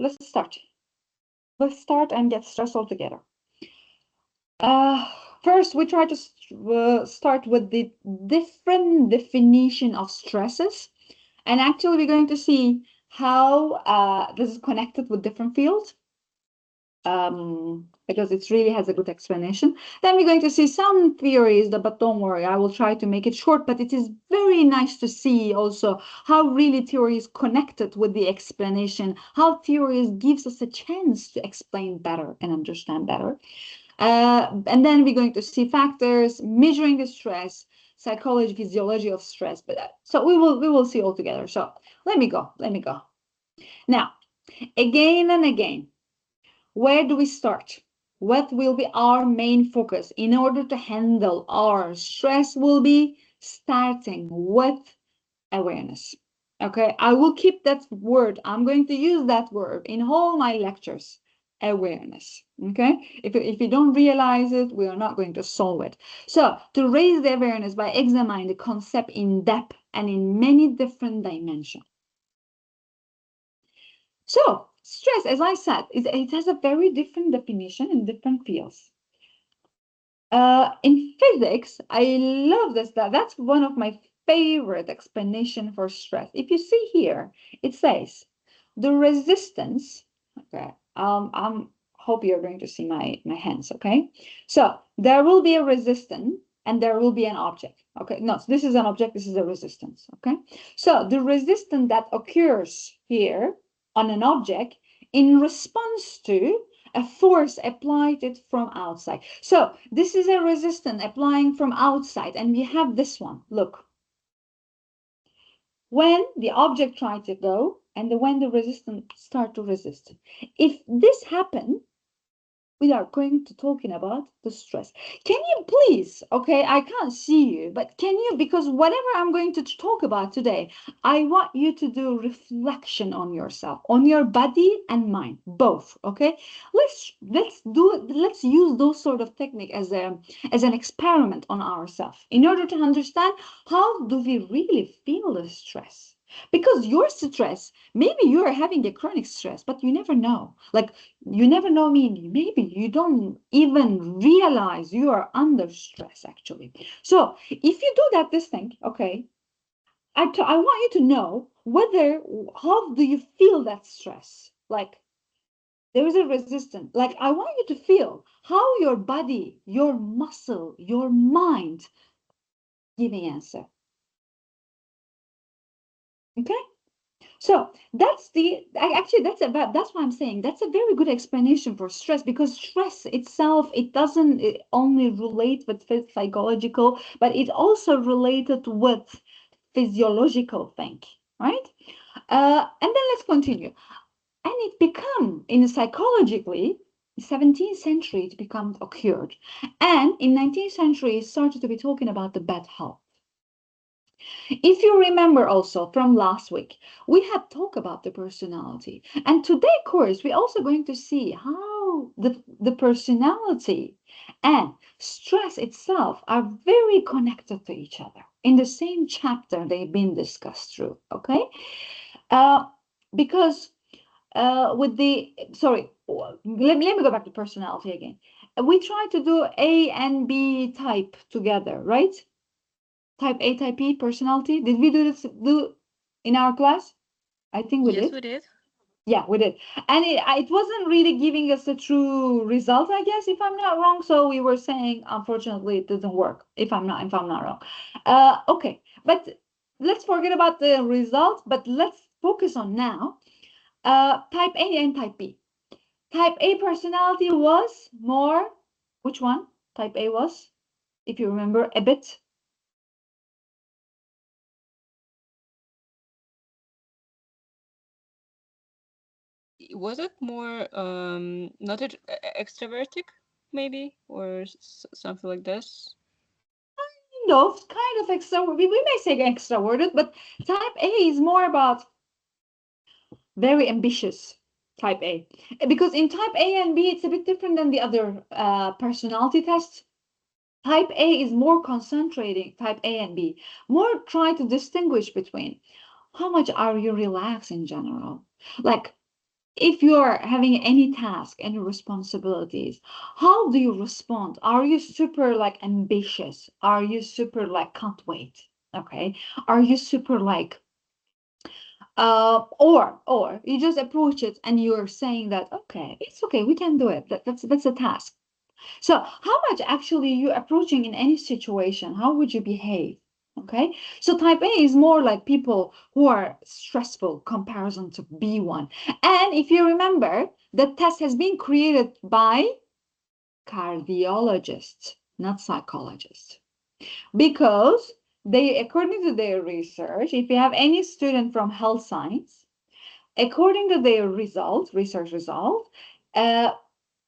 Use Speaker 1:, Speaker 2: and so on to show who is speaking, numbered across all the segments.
Speaker 1: let's start. Let's start and get stress all together. First, we try to start with the different definition of stresses. And actually, we're going to see how this is connected with different fields. Because it really has a good explanation. Then we're going to see some theories, but don't worry, I will try to make it short, but it is very nice to see also how really theory is connected with the explanation, how theories gives us a chance to explain better and understand better. And then we're going to see factors, measuring the stress, psychology, physiology of stress. But so we will see all together. So let me go. Now, again and again, where do we start? What will be our main focus in order to handle our stress? Will be starting with awareness. Okay, I will keep that word. I'm going to use that word in all my lectures. Awareness. Okay, if you don't realize it, we are not going to solve it. So to raise the awareness by examining the concept in depth and in many different dimensions. So stress, as I said, it has a very different definition in different fields. In physics, I love this. That's one of my favorite explanation for stress. If you see here, it says the resistance. Okay, I'm hope you're going to see my hands. Okay, so there will be a resistance and there will be an object. Okay, no, so this is an object. This is a resistance. Okay, so the resistance that occurs here on an object in response to a force applied it from outside. So this is a resistance applying from outside, and we have this one. Look, when the object tries to go and when the resistance start to resist. If this happen, we are going to talking about the stress. Can you please, okay, I can't see you, but can you, because whatever I'm going to talk about today, I want you to do reflection on yourself, on your body and mind, both, okay? Let's use those sort of technique as an experiment on ourselves in order to understand how do we really feel the stress. Because your stress, maybe you are having a chronic stress, but you never know. Like, you never know, meaning maybe you don't even realize you are under stress, actually. So if you do that, this thing, okay, I want you to know how do you feel that stress? Like, there is a resistance. Like, I want you to feel how your body, your muscle, your mind give an answer. Okay? So that's why I'm saying that's a very good explanation for stress, because stress itself, it doesn't only relate with psychological, but it also related with physiological thing, right? And then let's continue. And it become in psychologically, 17th century it become occurred, and in 19th century it started to be talking about the bad health. If you remember also from last week, we had talked about the personality. And today course, we're also going to see how the personality and stress itself are very connected to each other. In the same chapter, they've been discussed through, okay? Because let me go back to personality again. We try to do A and B type together, right? Type A, type B personality. Did we do in our class? I think we did.
Speaker 2: Yes, we did.
Speaker 1: Yeah, we did. And it wasn't really giving us a true result, I guess, if I'm not wrong. So we were saying, unfortunately, it doesn't work if I'm not wrong. Okay, but let's forget about the result, but let's focus on now. Type A and type B. Type A personality was more, which one? Type A was, if you remember a bit.
Speaker 2: Was it more not extrovertic, maybe, or something like this?
Speaker 1: Kind of extra. We may say extroverted, but type A is more about very ambitious. Type A, because in type A and B, it's a bit different than the other personality tests. Type A is more concentrating. Type A and B more try to distinguish between how much are you relaxed in general, like if you're having any task, any responsibilities, how do you respond? Are you super like ambitious? Are you super like can't wait? Okay. Are you super like or you just approach it and you're saying that okay, it's okay, we can do it. That's a task. So how much actually you approaching in any situation? How would you behave? Okay. So type A is more like people who are stressful comparison to B1. And if you remember, the test has been created by cardiologists, not psychologists, because they, according to their research, if you have any student from health science, according to their research result, uh,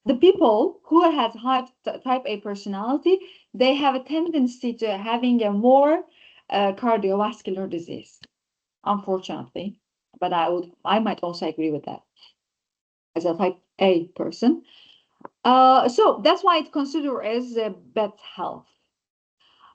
Speaker 1: the people who has type A personality, they have a tendency to having a more cardiovascular disease, unfortunately. But I might also agree with that as a type A person. So that's why it's considered as a bad health.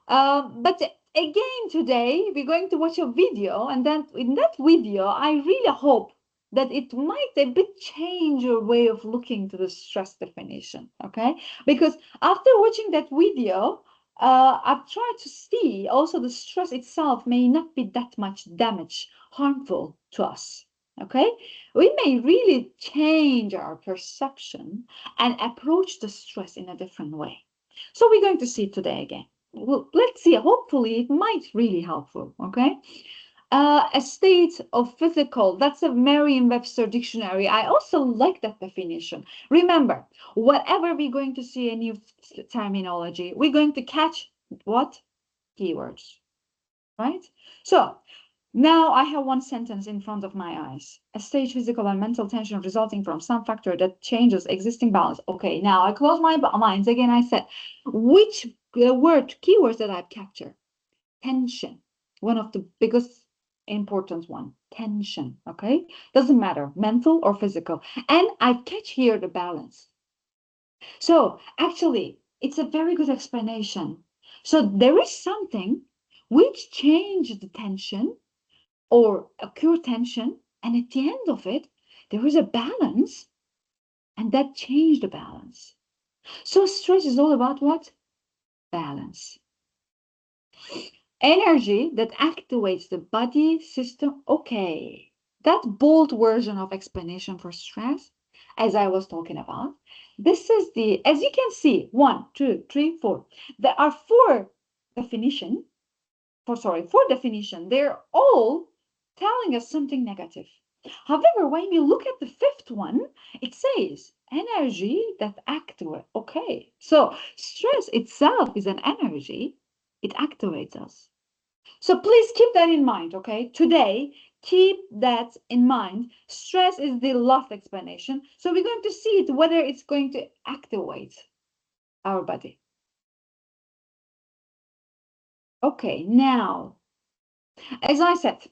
Speaker 1: But again, today we're going to watch a video, and then in that video, I really hope that it might a bit change your way of looking to the stress definition. Okay, because after watching that video, I've tried to see also the stress itself may not be that much damage, harmful to us. Okay, we may really change our perception and approach the stress in a different way. So we're going to see today again. Well, let's see. Hopefully, it might really helpful. Okay. A state of physical. That's a Merriam-Webster dictionary. I also like that definition. Remember, whatever we're going to see a new terminology, we're going to catch what keywords, right? So now I have one sentence in front of my eyes. A stage physical and mental tension resulting from some factor that changes existing balance. Okay, now I close my mind. Again, I said, which keywords that I've captured? Tension, one of the biggest important one. Tension, okay? Doesn't matter, mental or physical. And I catch here the balance. So actually, it's a very good explanation. So there is something which changed the tension or occur tension, and at the end of it, there is a balance, and that changed the balance. So stress is all about what? Balance. Energy that activates the body system. Okay, that bold version of explanation for stress, as I was talking about, this is the, as you can see, 1, 2, 3, 4. There are four definition. They're all telling us something negative. However, when you look at the fifth one, it says energy that activates. Okay, so stress itself is an energy. It activates us. So please keep that in mind, okay? Today, keep that in mind. Stress is the last explanation. So we're going to see it whether it's going to activate our body. Okay, now, as I said,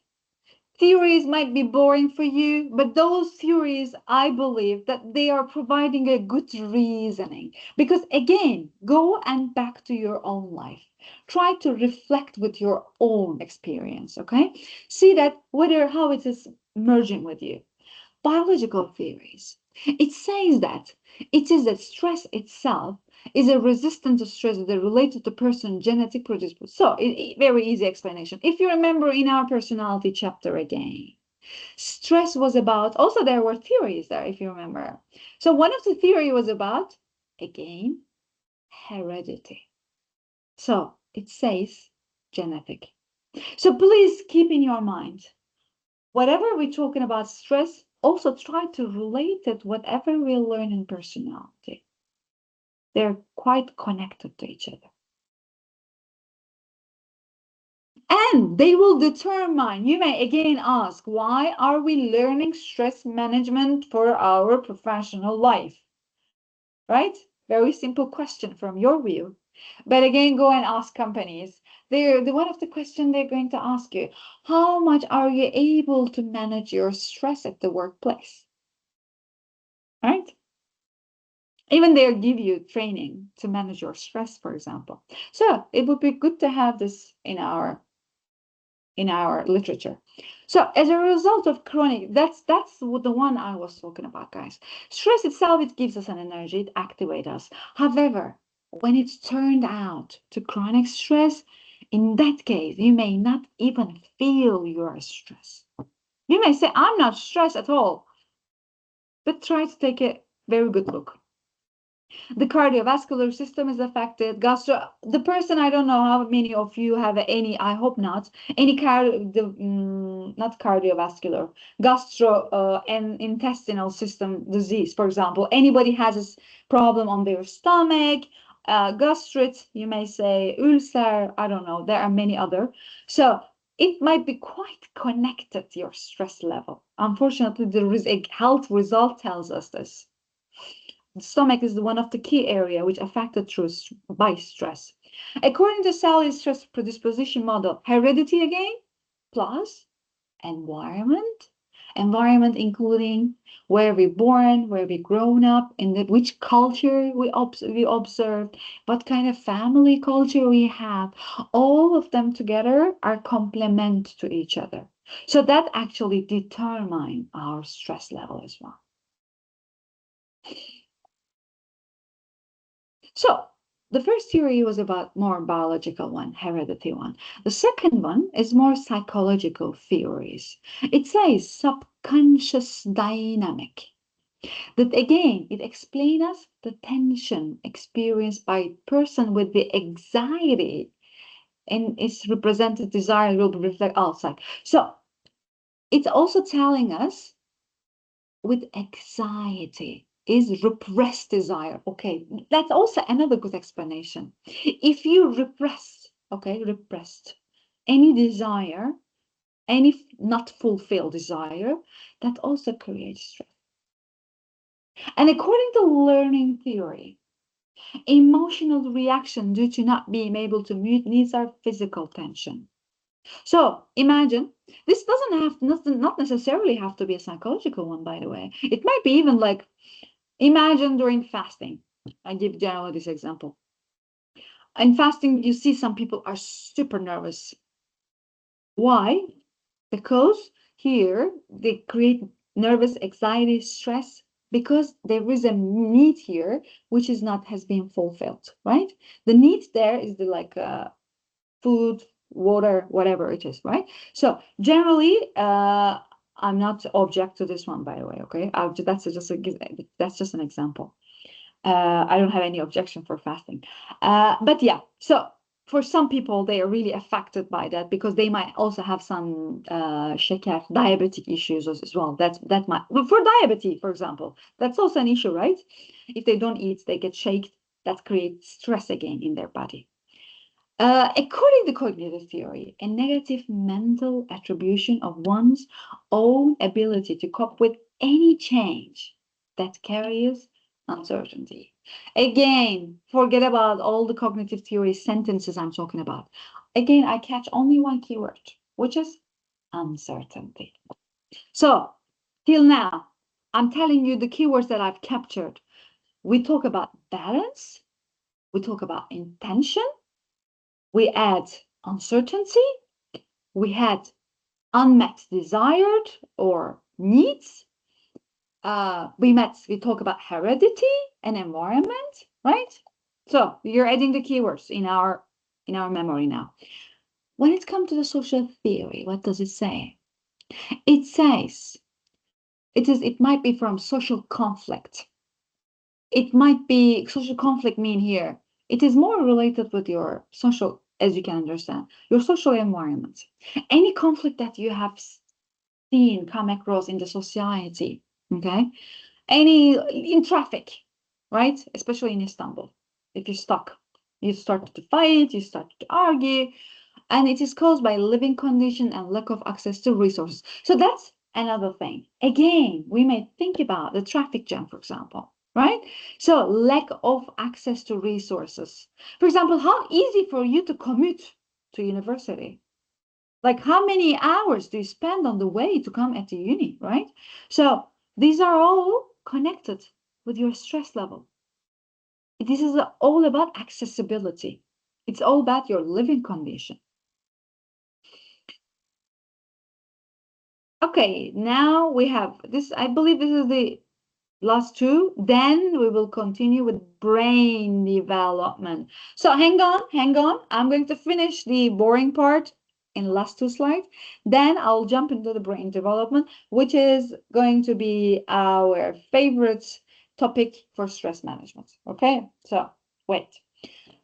Speaker 1: theories might be boring for you, but those theories, I believe that they are providing a good reasoning. Because again, go and back to your own life. Try to reflect with your own experience, okay? See that whether how it is merging with you. Biological theories. It says that it is that stress itself is a resistant to stress that related to person genetic predisposition. So, very easy explanation. If you remember in our personality chapter again, stress was about, also there were theories there, if you remember. So one of the theory was about, again, heredity. So it says genetic. So please keep in your mind, whatever we're talking about stress, also try to relate it whatever we learn in personality. They're quite connected to each other. And they will determine, you may again ask, why are we learning stress management for our professional life? Right? Very simple question from your view. But again, go and ask companies. One of the questions they're going to ask you, how much are you able to manage your stress at the workplace? Right? Even they'll give you training to manage your stress, for example. So it would be good to have this in our in our literature. So as a result of chronic, that's what the one I was talking about, guys. Stress itself, it gives us an energy, it activates us. However, when it's turned out to chronic stress, in that case, you may not even feel you are stressed. You may say, I'm not stressed at all, but try to take a very good look. The cardiovascular system is affected. The person, I don't know how many of you have any, I hope not, any not cardiovascular, gastro and intestinal system disease, for example. Anybody has a problem on their stomach, gastritis, you may say, ulcer, I don't know, there are many other. So it might be quite connected to your stress level. Unfortunately, the health result tells us this. The stomach is one of the key area which affected by stress. According to Sally's stress predisposition model, heredity again, plus environment. Environment including where we born, where we grown up, which culture we observed, what kind of family culture we have. All of them together are complement to each other. So that actually determine our stress level as well. So the first theory was about more biological one, heredity one. The second one is more psychological theories. It says subconscious dynamic. That again, it explains us the tension experienced by a person with the anxiety, and its represented desire will be reflected outside. So it's also telling us with anxiety is repressed desire. Okay, that's also another good explanation. If you repressed any desire, any not fulfilled desire, that also creates stress. And according to learning theory, emotional reaction due to not being able to meet needs are physical tension. So imagine, this not necessarily have to be a psychological one, by the way. It might be even like, imagine during fasting. I give generally this example. In fasting, you see some people are super nervous. Why? Because here they create nervous anxiety, stress, because there is a need here which has been fulfilled, right? The need there is food, water, whatever it is, right? So generally, I'm not object to this one, by the way. Okay, that's just an example. I don't have any objection for fasting, but yeah. So for some people, they are really affected by that because they might also have some şeker, diabetic issues as well. That might, for diabetes, for example, that's also an issue, right? If they don't eat, they get shaken. That creates stress again in their body. According to cognitive theory, a negative mental attribution of one's own ability to cope with any change that carries uncertainty. Again, forget about all the cognitive theory sentences I'm talking about. Again, I catch only one keyword, which is uncertainty. So, till now, I'm telling you the keywords that I've captured. We talk about balance, we talk about intention, we add uncertainty, we had unmet desired or needs. We talk about heredity and environment, right? So you're adding the keywords in our memory now. When it comes to the social theory, what does it say? It says it might be from social conflict. It might be social conflict mean here. It is more related with your social, as you can understand, your social environment. Any conflict that you have seen come across in the society, okay? Any in traffic, right? Especially in Istanbul. If you're stuck, you start to fight, you start to argue, and it is caused by living condition and lack of access to resources. So that's another thing. Again, we may think about the traffic jam, for example, right? So lack of access to resources. For example, how easy for you to commute to university? Like how many hours do you spend on the way to come at the uni, right? So these are all connected with your stress level. This is all about accessibility. It's all about your living condition. Okay, now we have this. I believe this is the last two. Then we will continue with brain development. So hang on, hang on. I'm going to finish the boring part in the last two slides. Then I'll jump into the brain development, which is going to be our favorite topic for stress management. Okay, so wait.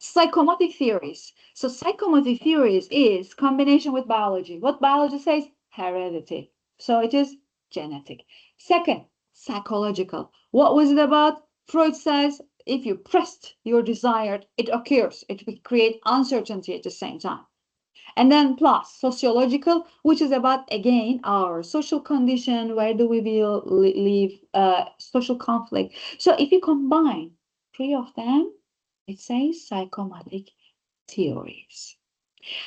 Speaker 1: Psychomotor theories. So psychomotor theories is combination with biology. What biology says? Heredity. So it is genetic. Second, psychological. What was it about? Freud says if you pressed your desired, it occurs. It will create uncertainty at the same time. And then plus sociological, which is about again our social condition, where do we will live, social conflict. So if you combine three of them, it says psychomatic theories.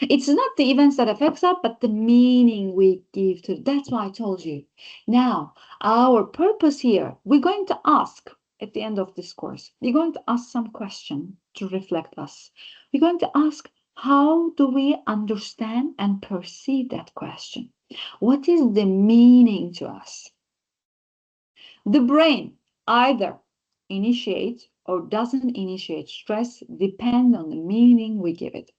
Speaker 1: It's not the events that affects us, but the meaning we give to. That's why I told you. Now, our purpose here, we're going to ask at the end of this course, we're going to ask some question to reflect us. We're going to ask, how do we understand and perceive that question? What is the meaning to us? The brain either initiates or doesn't initiate stress, depend on the meaning we give it.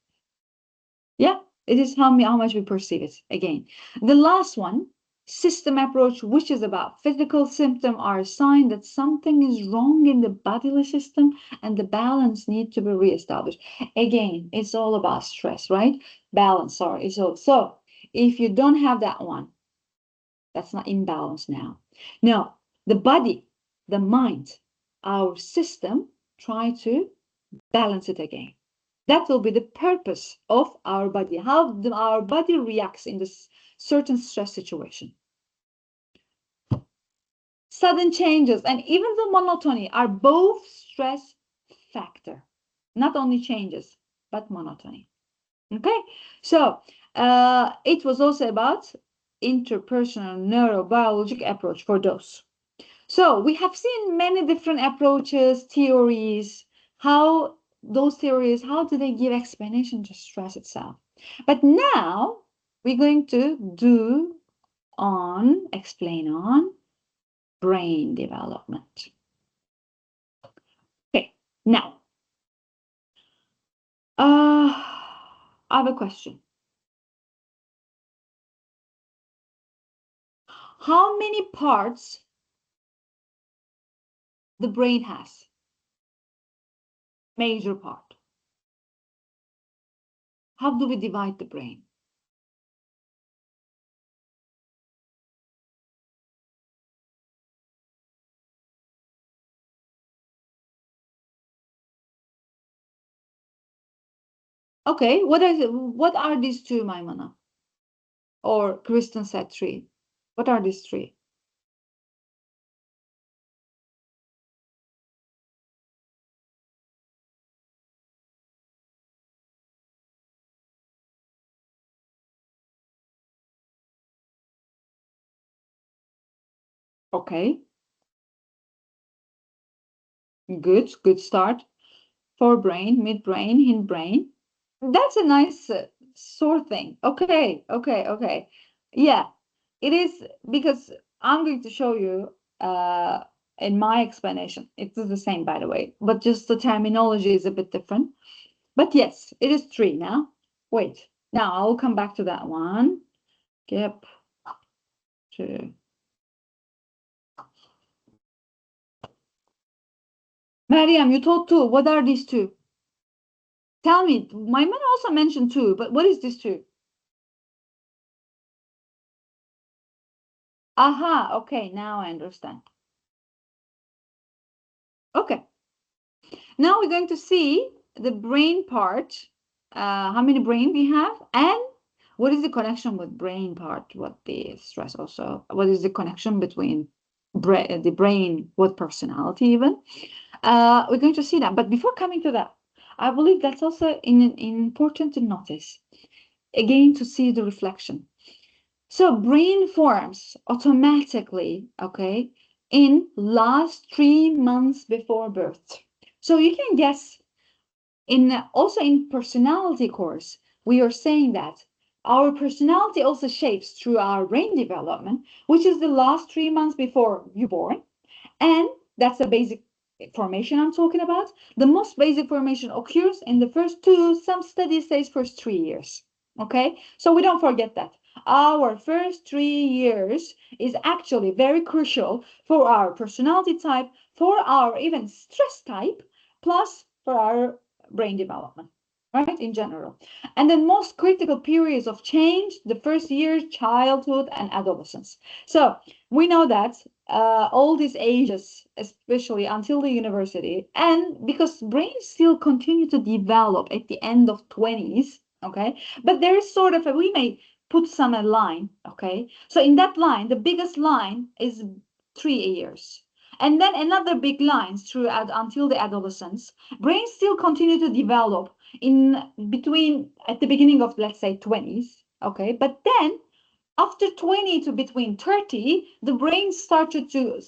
Speaker 1: Yeah, it is how much we perceive it. Again, the last one, system approach, which is about physical symptom are a sign that something is wrong in the bodily system and the balance need to be reestablished. Again, it's all about stress, right? Balance, sorry. It's all, so if you don't have that one, that's not imbalance now. No, the body, the mind, our system try to balance it again. That will be the purpose of our body, how our body reacts in this certain stress situation. Sudden changes and even the monotony are both stress factor. Not only changes, but monotony. Okay, so it was also about interpersonal neurobiologic approach for those. So we have seen many different approaches, theories, how those theories, how do they give explanation to stress itself? But now we're going to explain on brain development. Okay, now, I have a question. How many parts the brain has? Major part. How do we divide the brain? Okay, what are these two, Maimana? Or Kristen said three. What are these three? Okay, good start. Forebrain, midbrain, hindbrain. That's a nice sort thing. Okay. Yeah, it is because I'm going to show you in my explanation. It is the same, by the way, but just the terminology is a bit different. But yes, it is three now. Wait, now I'll come back to that one. Yep, two. Mariam, you told two. What are these two? Tell me. My man also mentioned two, but what is this two? Aha, okay, now I understand. Okay, now we're going to see the brain part, how many brain we have, and what is the connection with brain part, what the stress also, what is the connection between the brain with personality even. We're going to see that, but before coming to that, I believe that's also important to notice, again, to see the reflection. So brain forms automatically, okay, in last 3 months before birth. So you can guess also in personality course, we are saying that our personality also shapes through our brain development, which is the last 3 months before you're born. And that's the basic formation I'm talking about. The most basic formation occurs in the first two, some studies say first 3 years. Okay, so we don't forget that. Our first 3 years is actually very crucial for our personality type, for our even stress type, plus for our brain development, right, in general. And the most critical periods of change, the first years, childhood and adolescence. So we know that all these ages, especially until the university, and because brains still continue to develop at the end of 20s, okay, but there is sort of a, we may put some a line, okay, so in that line, the biggest line is 3 years. And then another big lines through until the adolescence, brains still continue to develop in between at the beginning of, let's say, 20s, okay, but then after 20 to between 30, the brain started to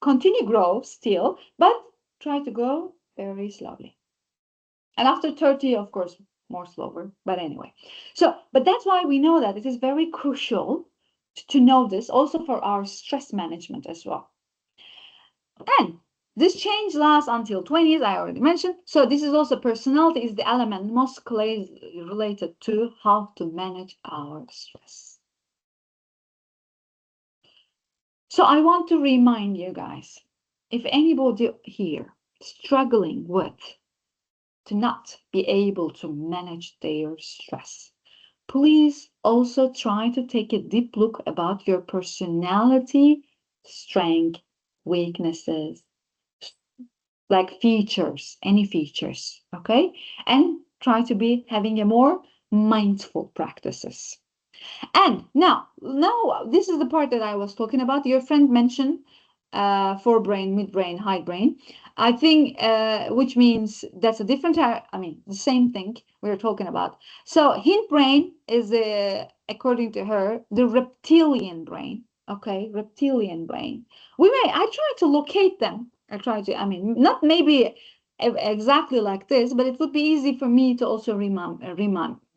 Speaker 1: continue grow still, but try to grow very slowly. And after 30, of course, more slower, but anyway. So, but that's why we know that it is very crucial to know this also for our stress management as well. And this change lasts until 20s, I already mentioned. So this is also personality is the element most closely related to how to manage our stress. So I want to remind you guys, if anybody here struggling with to not be able to manage their stress, please also try to take a deep look about your personality, strength, weaknesses, like features, any features, okay? And try to be having a more mindful practices. And now this is the part that I was talking about. Your friend mentioned forebrain, midbrain, hindbrain. I think which means that's a different. I mean, the same thing we are talking about. So hindbrain is, according to her, the reptilian brain. Okay, reptilian brain. I try to locate them. I mean, not maybe exactly like this, but it would be easy for me to also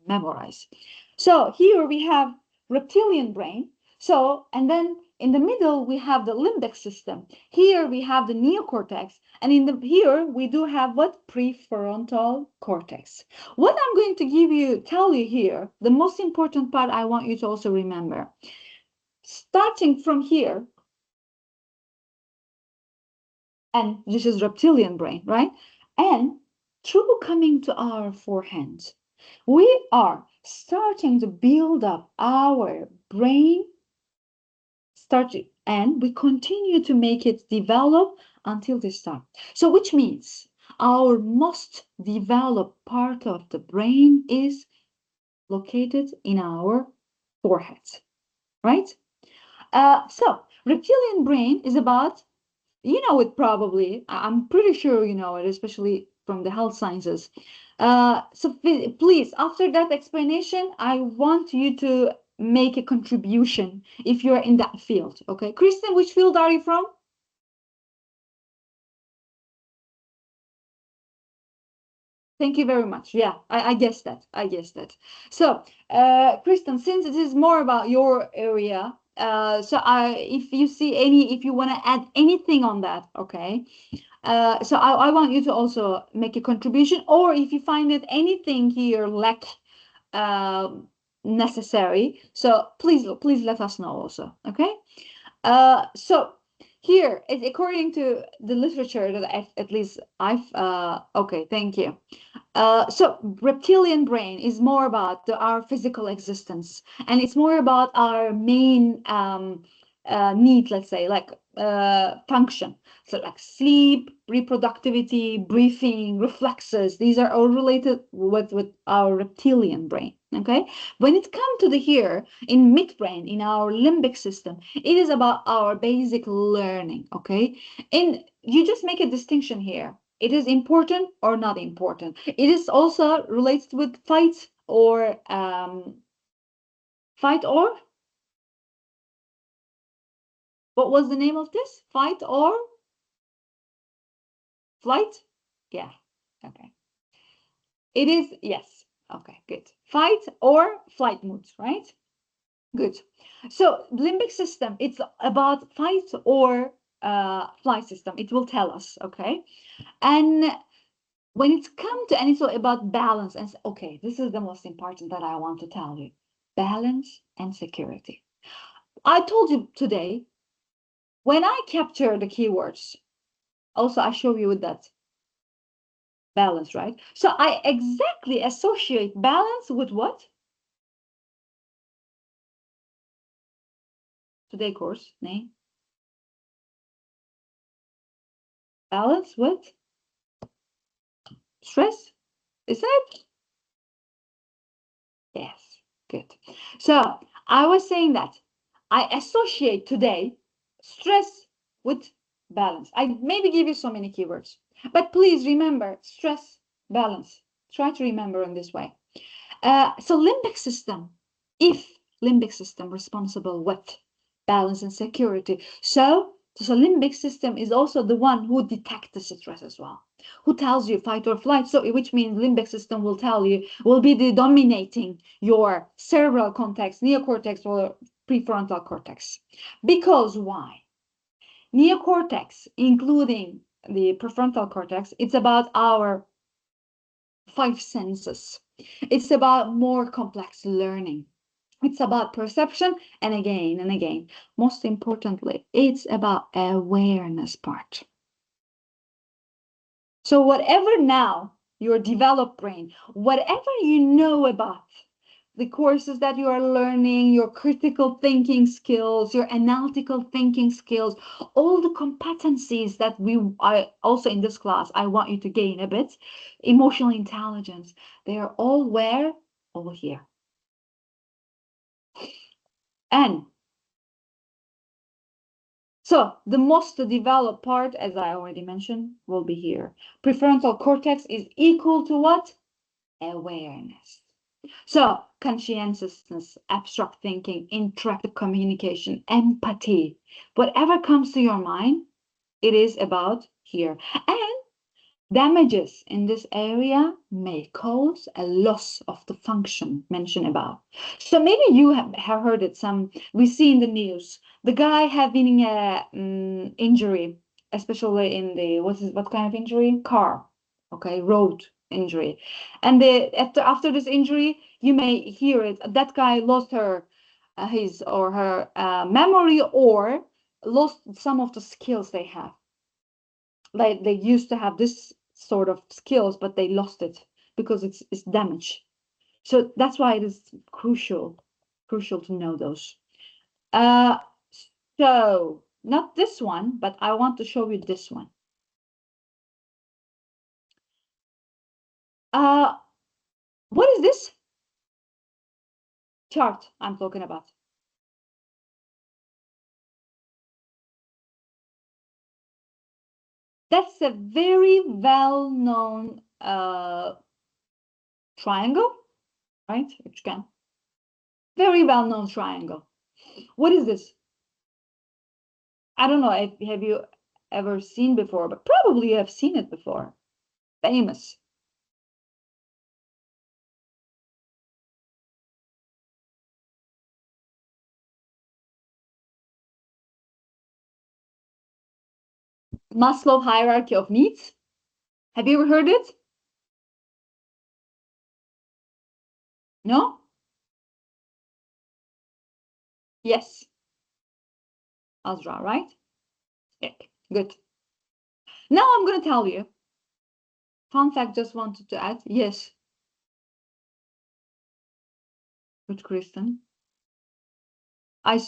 Speaker 1: memorize. So here we have reptilian brain. So, and then in the middle, we have the limbic system. Here we have the neocortex. And here we do have what? Prefrontal cortex. What I'm going to tell you here, the most important part I want you to also remember. Starting from here, and this is reptilian brain, right? And through coming to our forehead, we are starting to build up our brain, and we continue to make it develop until this time. So which means our most developed part of the brain is located in our forehead, right? So reptilian brain is about, you know it probably, I'm pretty sure you know it, especially from the health sciences. So please, after that explanation, I want you to make a contribution if you're in that field. Okay, Kristen, which field are you from? Thank you very much. Yeah, I guess that. I guess that. So, Kristen, since it is more about your area, if you see if you want to add anything on that, okay. So I want you to also make a contribution, or if you find that anything here lack necessary, so please let us know also, okay? So here, according to the literature that at least I've, okay, thank you. So reptilian brain is more about our physical existence, and it's more about our main need, let's say, like function. So like sleep, reproductivity, breathing, reflexes. These are all related with our reptilian brain. Okay. When it comes to the here in midbrain, in our limbic system, it is about our basic learning. Okay. And you just make a distinction here. It is important or not important. It is also related with fight or what was the name of this? Fight or flight? Yeah. Okay. It is, yes. Okay, good. Fight or flight mood, right? Good. So limbic system, it's about fight or flight system. It will tell us, okay? And when it's come to, and it's all about balance, and okay, this is the most important that I want to tell you. Balance and security. I told you today, when I capture the keywords, also I show you with that balance, right? So I exactly associate balance with what? Today course, name. Balance with stress, isn't it? Yes, good. So I was saying that I associate today stress with balance. I maybe give you so many keywords, but please remember stress, balance. Try to remember in this way. So limbic system, if limbic system responsible with balance and security. So limbic system is also the one who detects the stress as well, who tells you fight or flight. So which means limbic system will tell you, will be the dominating your cerebral cortex, neocortex or prefrontal cortex. Because why? Neocortex, including the prefrontal cortex, it's about our five senses. It's about more complex learning. It's about perception and again. Most importantly, it's about awareness part. So whatever now your developed brain, whatever you know about the courses that you are learning, your critical thinking skills, your analytical thinking skills, all the competencies that we are also in this class, I want you to gain a bit, emotional intelligence, they are all where? All here. And so the most developed part, as I already mentioned, will be here. Prefrontal cortex is equal to what? Awareness. So conscientiousness, abstract thinking, interactive communication, empathy, whatever comes to your mind, it is about here. And damages in this area may cause a loss of the function mentioned above. So maybe you have heard it. We see in the news the guy having a injury, especially in the what kind of injury? Car, okay, road injury, and after this injury, you may hear it. That guy lost his or her memory or lost some of the skills they have. Like they used to have this sort of skills, but they lost it because it's damaged. So that's why it is crucial to know those. Uh, so not this one, but I want to show you this one. Uh, what is this chart I'm talking about? That's a very well-known triangle, right? Which can very well-known triangle. What is this? I don't know if have you ever seen before, but probably you have seen it before. Famous. Maslow hierarchy of needs. Have you ever heard it? No? Yes. Azra, right? Yeah. Good. Now I'm going to tell you. Fun fact, just wanted to add. Yes. Good, Kristen.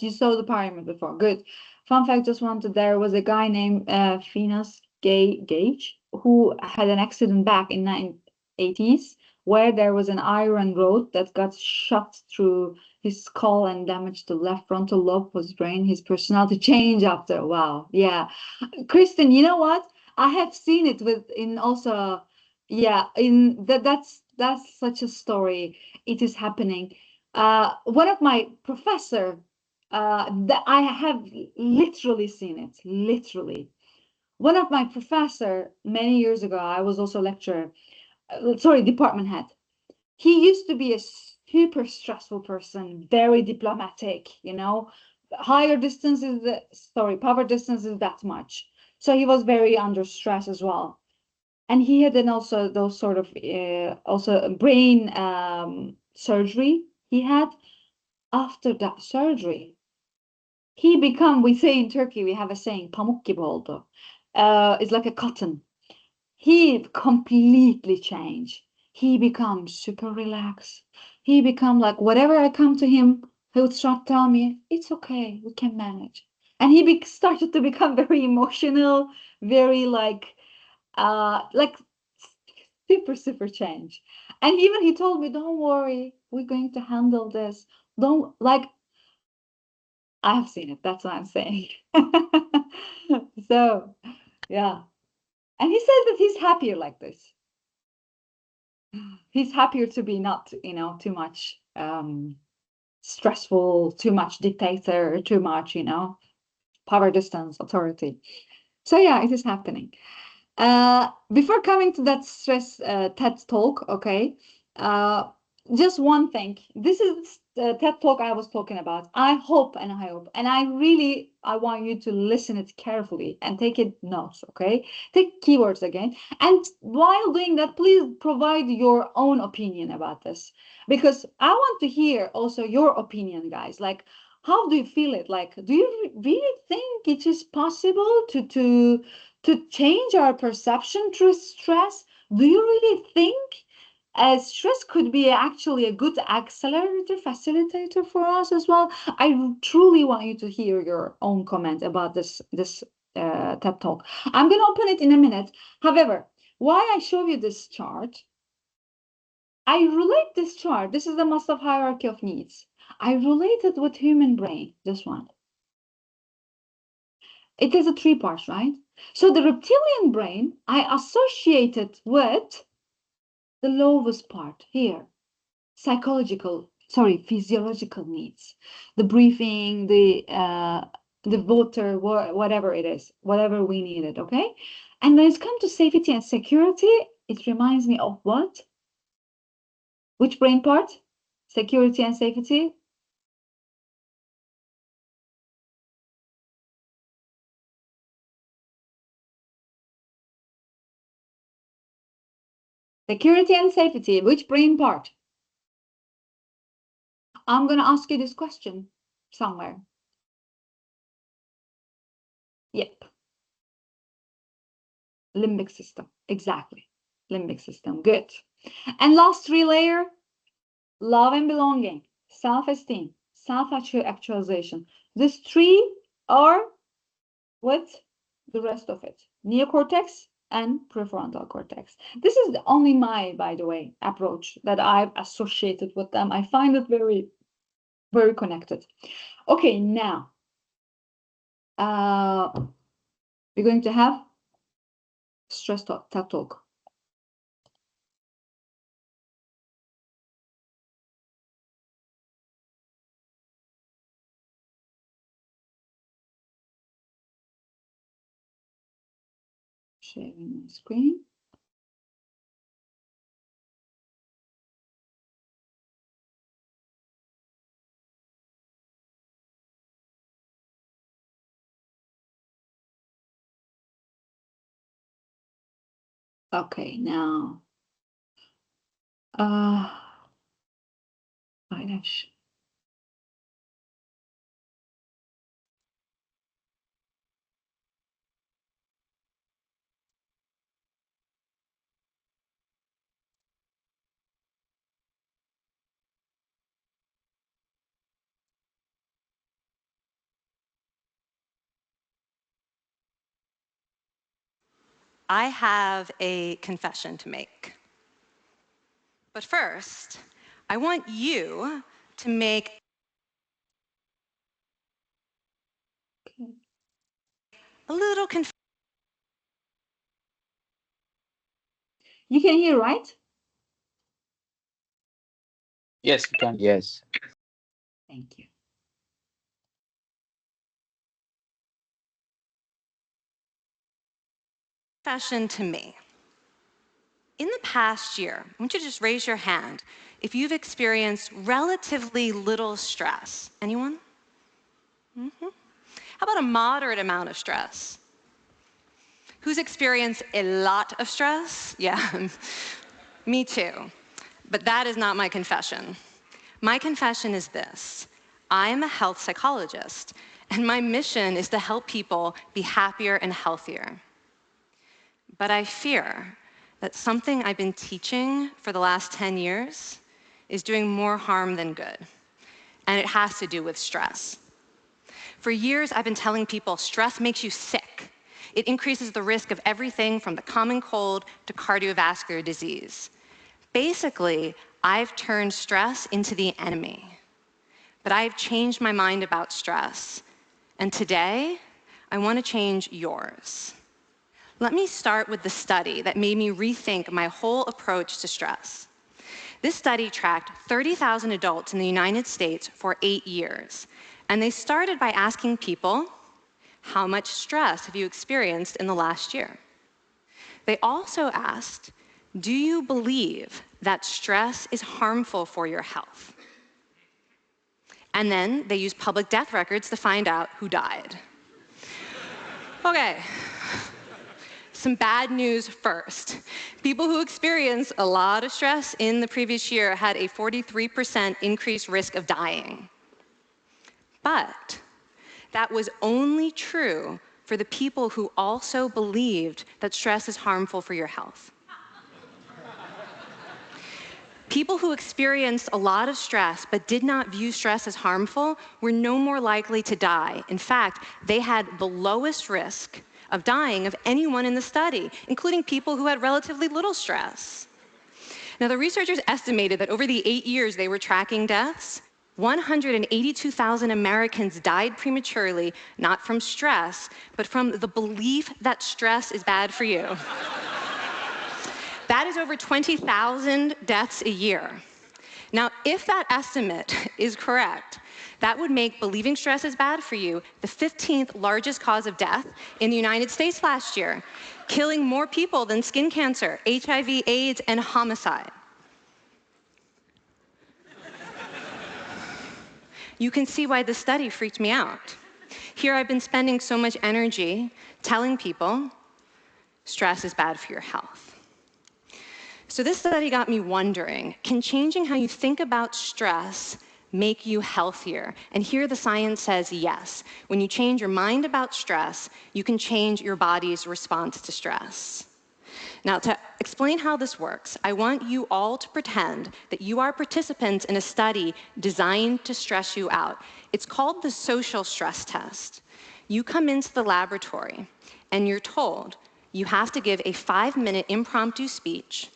Speaker 1: You saw the pyramid before. Good. Fun fact, just wanted. There was a guy named Phineas Gage who had an accident back in 1980s where there was an iron rod that got shot through his skull and damaged the left frontal lobe of his brain. His personality changed after. Wow. Yeah. Kristen, you know what? I have seen it with in also, yeah, in that's such a story. It is happening. One of my professor, that I have literally seen it, literally. One of my professor many years ago, I was also lecturer, sorry, department head. He used to be a super stressful person, very diplomatic, higher distance is power distance is that much. So he was very under stress as well. And he had then also those sort of also brain surgery he had. After that surgery, we say in Turkey, we have a saying, pamuk gibi oldu. It's like a cotton. He completely changed. He becomes super relaxed. He become like, whatever I come to him, he would start telling me, it's okay, we can manage. And he started to become very emotional, very like super, super change. And even he told me, don't worry, we're going to handle this. Don't like, I have seen it. That's what I'm saying. So, yeah. And he says that he's happier like this. He's happier to be not, too much stressful, too much dictator, too much, power distance, authority. So yeah, it is happening. Before coming to that stress TED talk, okay, uh, just one thing. This is the TED talk I was talking about. I hope and I want you to listen it carefully and take it notes, okay? Take keywords again. And while doing that, please provide your own opinion about this because I want to hear also your opinion, guys. Like, how do you feel it? Like, do you really think it is possible to change our perception through stress? Do you really think stress could be actually a good accelerator, facilitator for us as well? I truly want you to hear your own comment about this TED Talk. I'm going to open it in a minute. However, why I show you this chart, I relate this chart. This is the Maslow hierarchy of needs. I relate it with human brain, this one. It has a three parts, right? So the reptilian brain, I associate it with the lowest part here, physiological needs, the breathing, the water, whatever it is, whatever we needed, okay? And when it's come to safety and security, it reminds me of what? Which brain part? Security and safety? Security and safety, which brain part? I'm going to ask you this question somewhere. Yep. Limbic system. Exactly. Limbic system. Good. And last three layer, love and belonging, self-esteem, self-actualization. These three are with the rest of it. Neocortex and prefrontal cortex. This is only my, by the way, approach that I've associated with them. I find it very, very connected. Okay, now we're going to have stress talk, TED talk. Sharing my screen. Okay, now finish.
Speaker 3: I have a confession to make. But first, I want you to make a little confession.
Speaker 1: You can hear, right?
Speaker 4: Yes, you can. Yes.
Speaker 1: Thank you.
Speaker 3: Confession to me. In the past year, I want you to just raise your hand if you've experienced relatively little stress. Anyone? How about a moderate amount of stress? Who's experienced a lot of stress? Yeah, me too. But that is not my confession. My confession is this: I am a health psychologist, and my mission is to help people be happier and healthier. But I fear that something I've been teaching for the last 10 years is doing more harm than good, and it has to do with stress. For years, I've been telling people stress makes you sick. It increases the risk of everything from the common cold to cardiovascular disease. Basically, I've turned stress into the enemy. But I've changed my mind about stress. And today, I want to change yours. Let me start with the study that made me rethink my whole approach to stress. This study tracked 30,000 adults in the United States for 8 years. And they started by asking people, how much stress have you experienced in the last year? They also asked, do you believe that stress is harmful for your health? And then they used public death records to find out who died. Okay, some bad news first. People who experienced a lot of stress in the previous year had a 43% increased risk of dying. But that was only true for the people who also believed that stress is harmful for your health. People who experienced a lot of stress but did not view stress as harmful were no more likely to die. In fact, they had the lowest risk of dying of anyone in the study, including people who had relatively little stress. Now, the researchers estimated that over the 8 years they were tracking deaths, 182,000 Americans died prematurely, not from stress, but from the belief that stress is bad for you. That is over 20,000 deaths a year. Now, if that estimate is correct, that would make believing stress is bad for you the 15th largest cause of death in the United States last year, killing more people than skin cancer, HIV, AIDS, and homicide. You can see why this study freaked me out. Here I've been spending so much energy telling people stress is bad for your health. So this study got me wondering, can changing how you think about stress make you healthier? And here the science says yes. When you change your mind about stress, you can change your body's response to stress. Now, to explain how this works, I want you all to pretend that you are participants in a study designed to stress you out. It's called the social stress test. You come into the laboratory, and you're told you have to give a 5-minute impromptu speech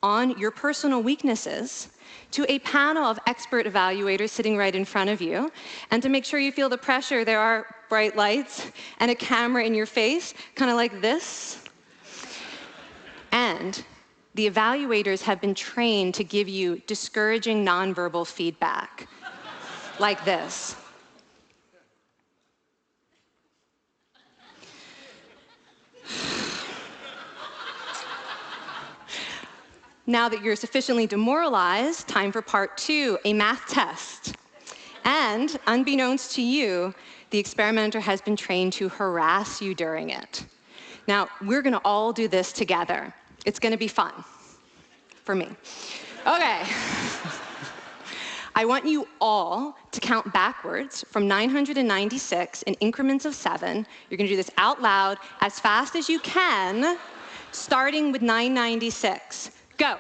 Speaker 3: on your personal weaknesses to a panel of expert evaluators sitting right in front of you. And to make sure you feel the pressure, there are bright lights and a camera in your face, kind of like this. And the evaluators have been trained to give you discouraging nonverbal feedback, like this. Now that you're sufficiently demoralized, time for part 2, a math test. And unbeknownst to you, the experimenter has been trained to harass you during it. Now, we're going to all do this together. It's going to be fun. For me. Okay. I want you all to count backwards from 996 in increments of 7. You're going to do this out loud as fast as you can, starting with 996. Go.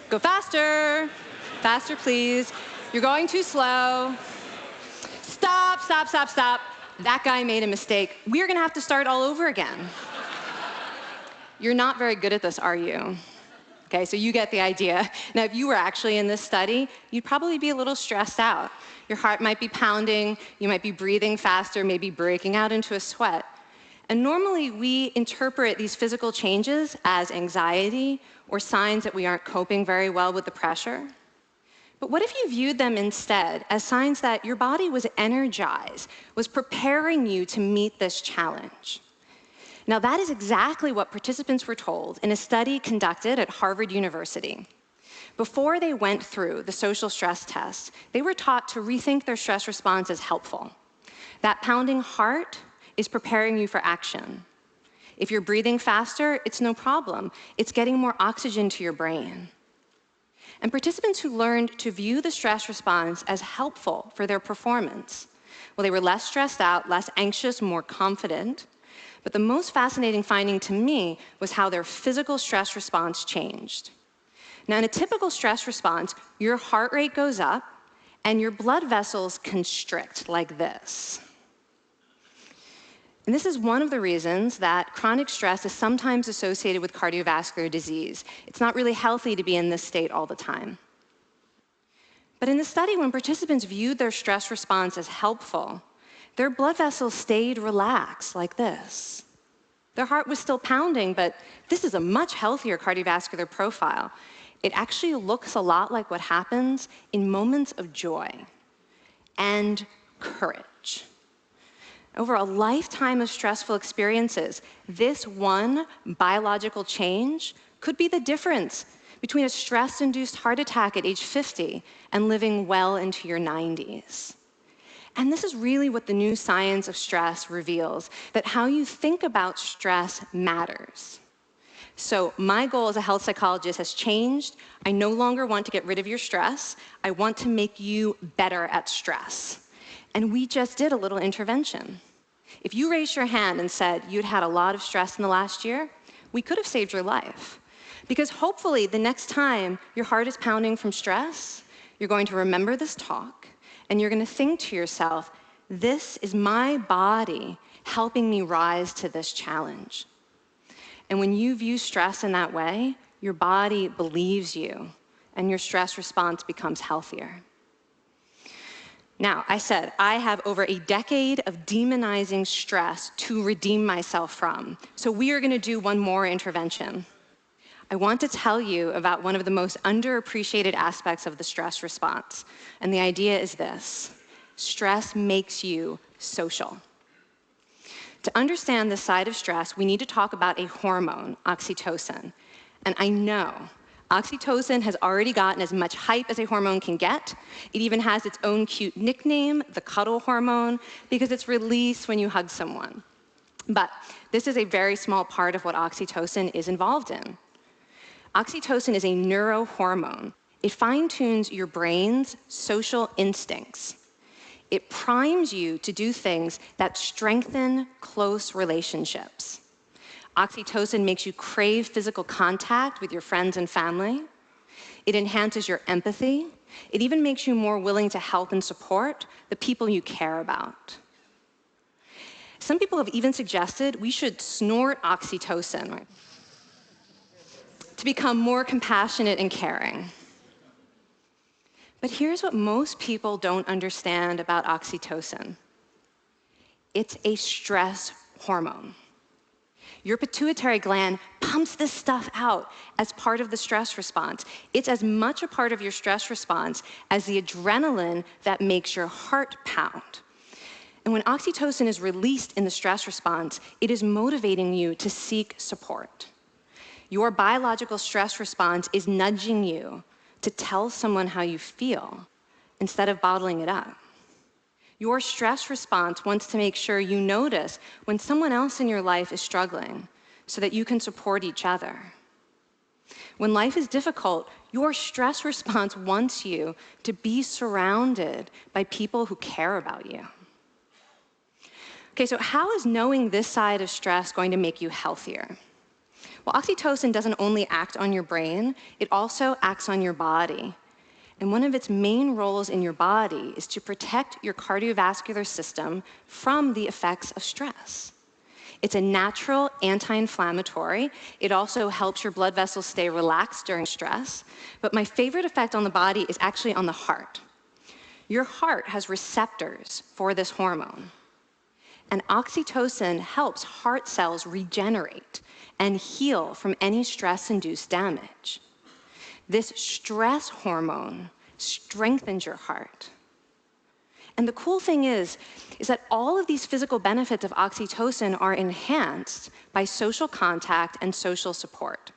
Speaker 3: Go faster. Faster, please. You're going too slow. Stop, stop, stop, stop. That guy made a mistake. We're going to have to start all over again. You're not very good at this, are you? Okay, so you get the idea. Now, if you were actually in this study, you'd probably be a little stressed out. Your heart might be pounding, you might be breathing faster, maybe breaking out into a sweat. And normally, we interpret these physical changes as anxiety or signs that we aren't coping very well with the pressure. But what if you viewed them instead as signs that your body was energized, was preparing you to meet this challenge? Now, that is exactly what participants were told in a study conducted at Harvard University. Before they went through the social stress test, they were taught to rethink their stress response as helpful. That pounding heart is preparing you for action. If you're breathing faster, it's no problem. It's getting more oxygen to your brain. And participants who learned to view the stress response as helpful for their performance, well, they were less stressed out, less anxious, more confident. But the most fascinating finding to me was how their physical stress response changed. Now, in a typical stress response, your heart rate goes up and your blood vessels constrict like this. And this is one of the reasons that chronic stress is sometimes associated with cardiovascular disease. It's not really healthy to be in this state all the time. But in the study, when participants viewed their stress response as helpful, their blood vessels stayed relaxed like this. Their heart was still pounding, but this is a much healthier cardiovascular profile. It actually looks a lot like what happens in moments of joy and courage. Over a lifetime of stressful experiences, this one biological change could be the difference between a stress-induced heart attack at age 50 and living well into your 90s. And this is really what the new science of stress reveals, that how you think about stress matters. So my goal as a health psychologist has changed. I no longer want to get rid of your stress. I want to make you better at stress. And we just did a little intervention. If you raised your hand and said you'd had a lot of stress in the last year, we could have saved your life. Because hopefully the next time your heart is pounding from stress, you're going to remember this talk, and you're going to think to yourself, this is my body helping me rise to this challenge. And when you view stress in that way, your body believes you, and your stress response becomes healthier. Now, I said I have over a decade of demonizing stress to redeem myself from. So we are going to do one more intervention. I want to tell you about one of the most underappreciated aspects of the stress response. And the idea is this: stress makes you social. To understand this side of stress, we need to talk about a hormone, oxytocin. And I know oxytocin has already gotten as much hype as a hormone can get. It even has its own cute nickname, the cuddle hormone, because it's released when you hug someone. But this is a very small part of what oxytocin is involved in. Oxytocin is a neurohormone. It fine-tunes your brain's social instincts. It primes you to do things that strengthen close relationships. Oxytocin makes you crave physical contact with your friends and family. It enhances your empathy. It even makes you more willing to help and support the people you care about. Some people have even suggested we should snort oxytocin, right, to become more compassionate and caring. But here's what most people don't understand about oxytocin. It's a stress hormone. Your pituitary gland pumps this stuff out as part of the stress response. It's as much a part of your stress response as the adrenaline that makes your heart pound. And when oxytocin is released in the stress response, it is motivating you to seek support. Your biological stress response is nudging you to tell someone how you feel instead of bottling it up. Your stress response wants to make sure you notice when someone else in your life is struggling so that you can support each other. When life is difficult, your stress response wants you to be surrounded by people who care about you. Okay, so how is knowing this side of stress going to make you healthier? Well, oxytocin doesn't only act on your brain, it also acts on your body. And one of its main roles in your body is to protect your cardiovascular system from the effects of stress. It's a natural anti-inflammatory. It also helps your blood vessels stay relaxed during stress. But my favorite effect on the body is actually on the heart. Your heart has receptors for this hormone. And oxytocin helps heart cells regenerate and heal from any stress-induced damage. This stress hormone strengthens your heart. And the cool thing is that all of these physical benefits of oxytocin are enhanced by social contact and social support.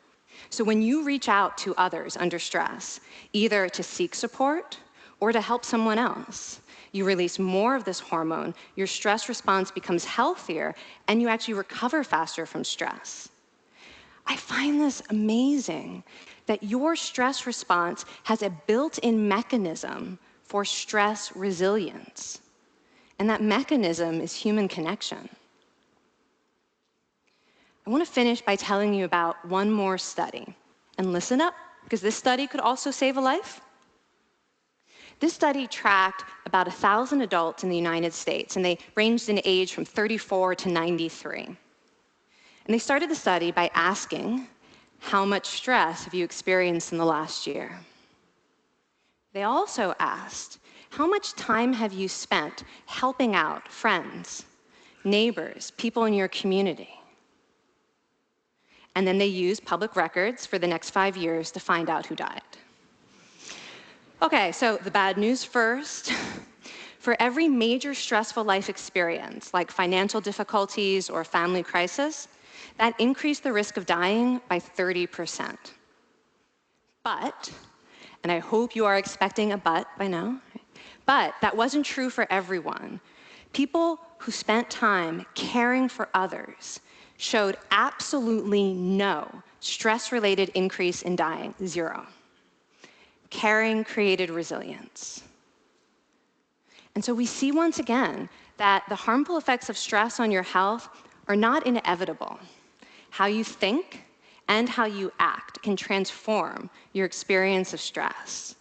Speaker 3: So when you reach out to others under stress, either to seek support or to help someone else, you release more of this hormone, your stress response becomes healthier, and you actually recover faster from stress. I find this amazing that your stress response has a built-in mechanism for stress resilience. And that mechanism is human connection. I want to finish by telling you about one more study. And listen up, because this study could also save a life. This study tracked about 1,000 adults in the United States, and they ranged in age from 34 to 93. And they started the study by asking, how much stress have you experienced in the last year? They also asked, how much time have you spent helping out friends, neighbors, people in your community? And then they used public records for the next 5 years to find out who died. Okay, so the bad news first. For every major stressful life experience, like financial difficulties or family crisis, that increased the risk of dying by 30%. But, and I hope you are expecting a but by now, but that wasn't true for everyone. People who spent time caring for others showed absolutely no stress-related increase in dying, 0. Caring created resilience. And so we see once again that the harmful effects of stress on your health are not inevitable. How you think and how you act can transform your experience of stress.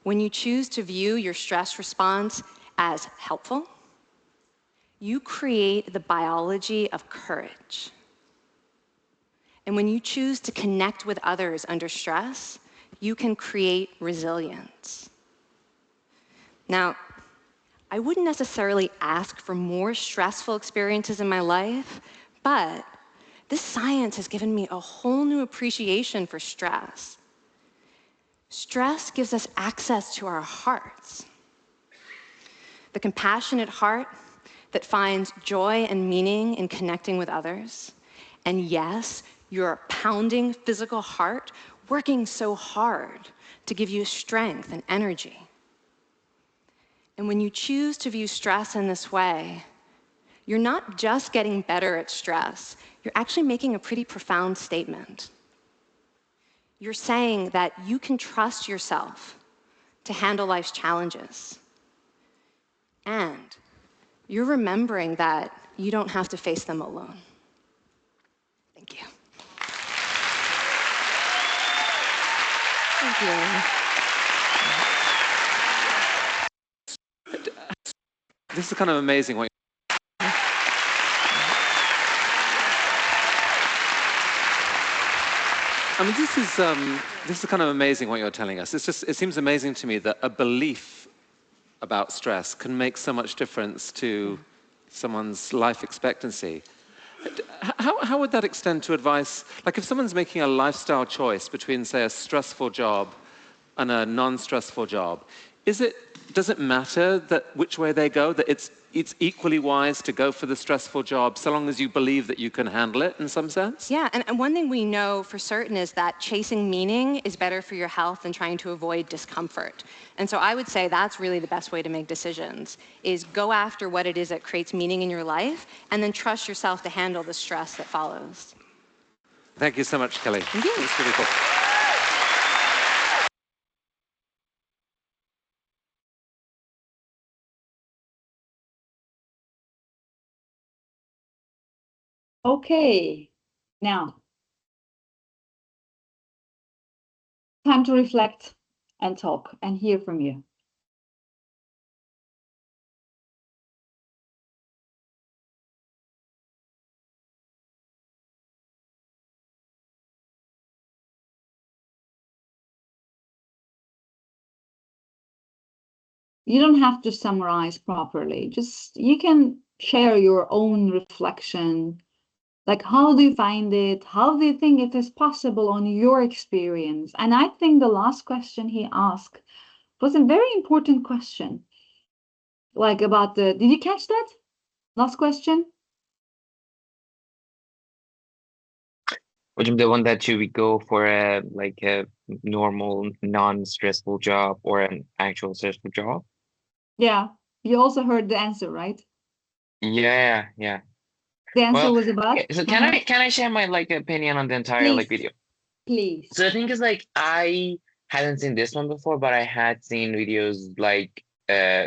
Speaker 3: When you choose to view your stress response as helpful, you create the biology of courage. And when you choose to connect with others under stress, you can create resilience. Now, I wouldn't necessarily ask for more stressful experiences in my life, but this science has given me a whole new appreciation for stress. Stress gives us access to our hearts. The compassionate heart that finds joy and meaning in connecting with others. And yes, your pounding physical heart working so hard to give you strength and energy. And when you choose to view stress in this way, you're not just getting better at stress, you're actually making a pretty profound statement. You're saying that you can trust yourself to handle life's challenges. And you're remembering that you don't have to face them alone. Thank you. Thank you.
Speaker 5: This is kind of amazing what I mean, this is kind of amazing what you're telling us. It seems amazing to me that a belief about stress can make so much difference to someone's life expectancy. How would that extend to advice? Like if someone's making a lifestyle choice between, say, a stressful job and a non-stressful job, does it matter that which way they go, that it's equally wise to go for the stressful job so long as you believe that you can handle it in some sense?
Speaker 3: Yeah, and one thing we know for certain is that chasing meaning is better for your health than trying to avoid discomfort. And so I would say that's really the best way to make decisions, is go after what it is that creates meaning in your life and then trust yourself to handle the stress that follows.
Speaker 5: Thank you so much, Kelly.
Speaker 3: Thank you.
Speaker 5: It's really cool.
Speaker 1: Okay, now, time to reflect and talk and hear from you. You don't have to summarize properly. Just you can share your own reflection. Like, how do you find it? How do you think it is possible on your experience? And I think the last question he asked was a very important question. Like about the, did you catch that? Last question?
Speaker 4: Which is the one that should we go for a like a normal, non-stressful job or an actual stressful job?
Speaker 1: Yeah. You also heard the answer, right?
Speaker 4: Yeah, yeah.
Speaker 1: The answer
Speaker 4: Well,
Speaker 1: was about,
Speaker 4: okay, so can I share my like opinion on the entire like
Speaker 1: please,
Speaker 4: video?
Speaker 1: please.
Speaker 4: So the thing is like I hadn't seen this one before, but I had seen videos like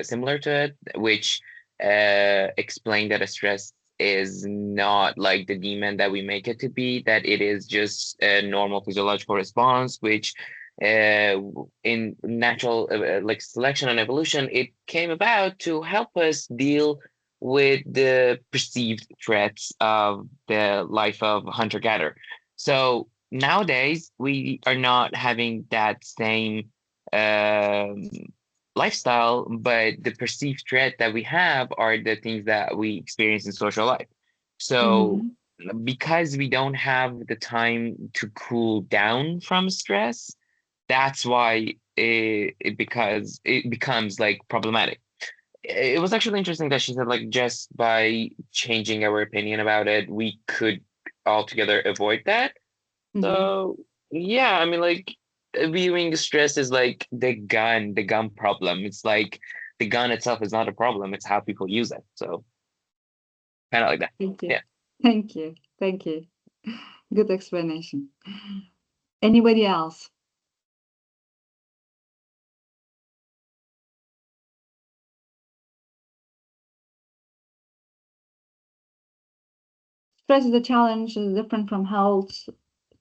Speaker 4: similar to it, which explain that a stress is not like the demon that we make it to be, that it is just a normal physiological response, which in natural like selection and evolution, it came about to help us deal with the perceived threats of the life of hunter-gatherer. So nowadays we are not having that same um, lifestyle, but the perceived threat that we have are the things that we experience in social life. So
Speaker 1: Mhm.
Speaker 4: because we don't have the time to cool down from stress, that's why it becomes like problematic. It was actually interesting that she said like just by changing our opinion about it, we could altogether avoid that.
Speaker 1: Mhm.
Speaker 4: So yeah, I mean, like viewing stress is like the gun problem. It's like the gun itself is not a problem. It's how people use it. So kind of like that.
Speaker 1: Thank you.
Speaker 4: Yeah.
Speaker 1: Thank you. Thank you. Good explanation. Anybody else? Stress is a challenge, is different from health.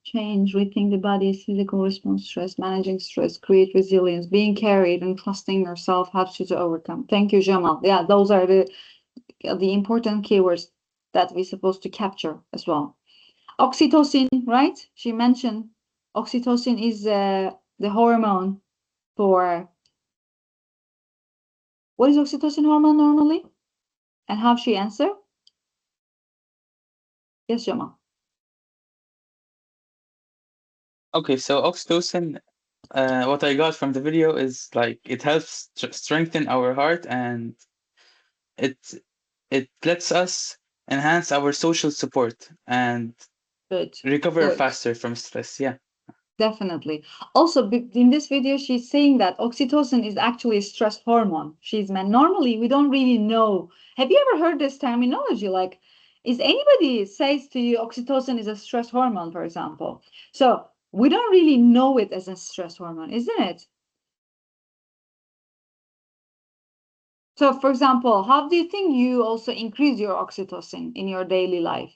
Speaker 1: Change, rethink the body's physical response to stress, managing stress, create resilience, being carried, and trusting yourself helps you to overcome. Thank you, Jamal. Yeah, those are the important keywords that we're supposed to capture as well. Oxytocin, right? She mentioned oxytocin is the hormone for, what is oxytocin hormone normally? And how she answer? Yes, Jamal.
Speaker 6: Okay, so oxytocin, what I got from the video is like it helps strengthen our heart, and it it lets us enhance our social support and
Speaker 1: Good,
Speaker 6: recover
Speaker 1: good.
Speaker 6: faster from stress. Yeah.
Speaker 1: Definitely. Also, in this video, she's saying that oxytocin is actually a stress hormone. She's man. Normally, we don't really know. Have you ever heard this terminology? Like, is anybody says to you oxytocin is a stress hormone, for example? So we don't really know it as a stress hormone, isn't it? So, for example, how do you think you also increase your oxytocin in your daily life?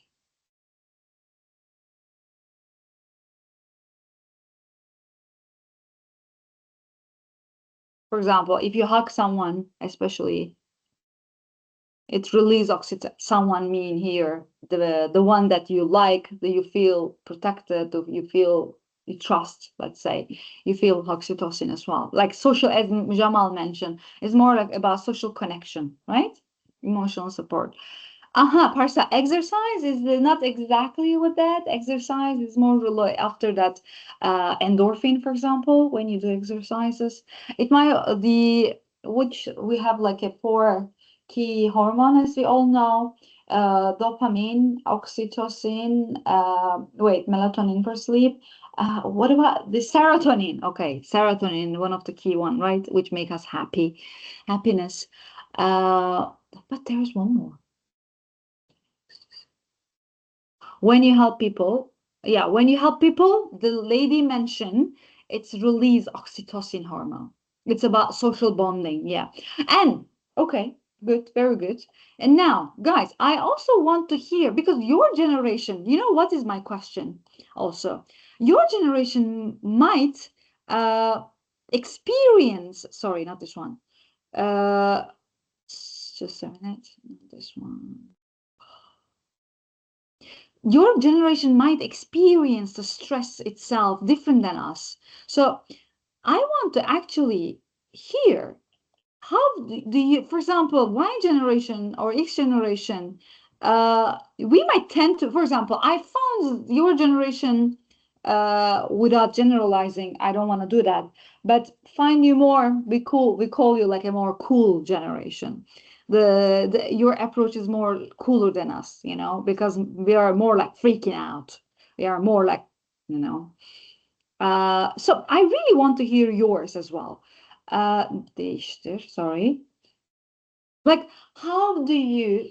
Speaker 1: For example, if you hug someone, especially, it release oxytocin. Someone mean here the one that you like, that you feel protected, that you feel you trust. Let's say you feel oxytocin as well. Like social, as Jamal mentioned, is more like about social connection, right? Emotional support. Parsa, exercise is not exactly with that. Exercise is more after that endorphin, for example, when you do exercises. It might the which we have like a four key hormone, as we all know. Dopamine, oxytocin, melatonin for sleep. What about the serotonin? Okay, serotonin, one of the key one, right? Which make us happy, happiness. But there's one more. When you help people, yeah, when you help people, the lady mentioned it's release oxytocin hormone. It's about social bonding, yeah. And okay, good, very good. And now, guys, I also want to hear, because your generation, you know what is my question also? Your generation might experience, sorry, not this one. Just a minute, not this one. Your generation might experience the stress itself different than us. So I want to actually hear, how do you, for example, Y generation or X generation, we might tend to, for example, I found your generation without generalizing. I don't want to do that, but find you more, be cool. We call you like a more cool generation. Your approach is more cooler than us, you know, because we are more like freaking out. We are more like, you know. So I really want to hear yours as well. Değiştir, sorry. Like, how do you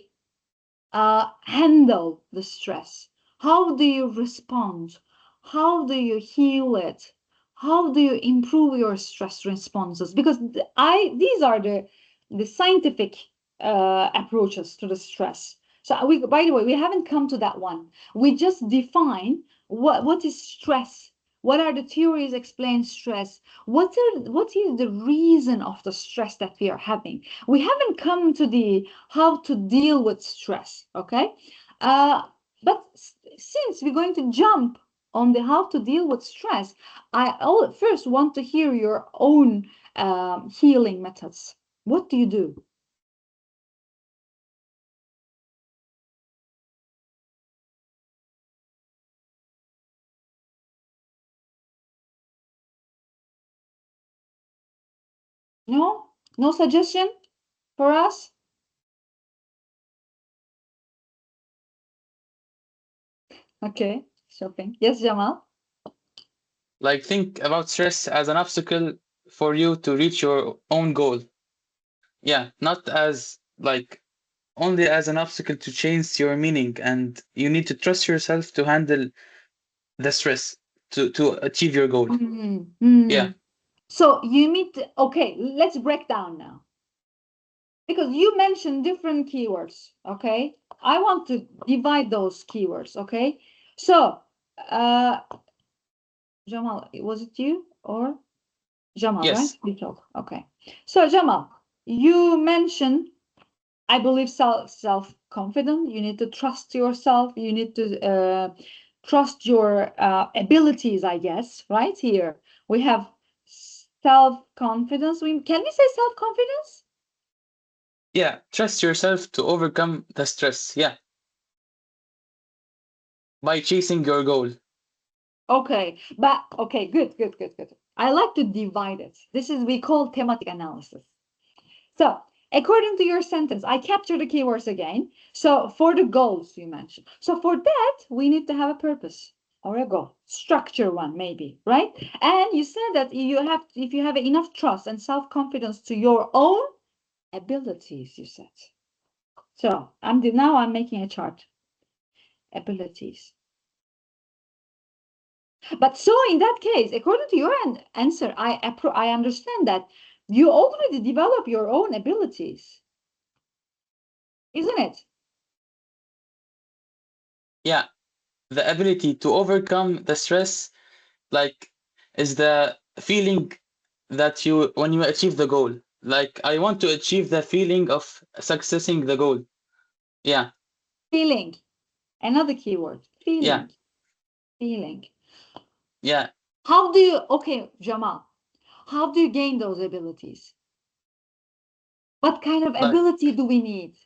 Speaker 1: handle the stress? How do you respond? How do you heal it? How do you improve your stress responses? Because these are the scientific approaches to the stress. So by the way, we haven't come to that one. We just define what is stress. What are the theories explain stress? What is the reason of the stress that we are having? We haven't come to the how to deal with stress, okay? But since we're going to jump on the how to deal with stress, I first want to hear your own healing methods. What do you do? No? No suggestion for us? Okay, shopping. Yes, Jamal?
Speaker 6: Like, think about stress as an obstacle for you to reach your own goal. Yeah, not as like only as an obstacle to change your meaning, and you need to trust yourself to handle the stress to achieve your goal. Yeah.
Speaker 1: So you meet, okay, let's break down now. Because you mentioned different keywords, okay? I want to divide those keywords, okay? So, Jamal, was it you or Jamal, right?
Speaker 6: Yes.
Speaker 1: You talk, okay. So, Jamal, you mentioned, I believe, self-confidence. You need to trust yourself. You need to trust your abilities, I guess, right? Here, we have self-confidence. Can we say self-confidence?
Speaker 6: Yeah, trust yourself to overcome the stress. Yeah. By chasing your goal.
Speaker 1: Okay, but okay, good. I like to divide it. This is we call thematic analysis. So, according to your sentence, I capture the keywords again. So, for the goals you mentioned. So, for that, we need to have a purpose or a goal, structure one maybe, right? And you said that if you have enough trust and self-confidence to your own abilities, you said. So, now I'm making a chart. Abilities. But so in that case, according to your answer, I understand that you already develop your own abilities, isn't it?
Speaker 6: Yeah. The ability to overcome the stress, like, is the feeling that you when you achieve the goal. Like, I want to achieve the feeling of successing the goal. Yeah.
Speaker 1: Feeling. Another keyword.
Speaker 6: Yeah.
Speaker 1: Feeling.
Speaker 6: Yeah.
Speaker 1: How do you, okay, Jamal, how do you gain those abilities? What kind of
Speaker 6: Like,
Speaker 1: ability do we need?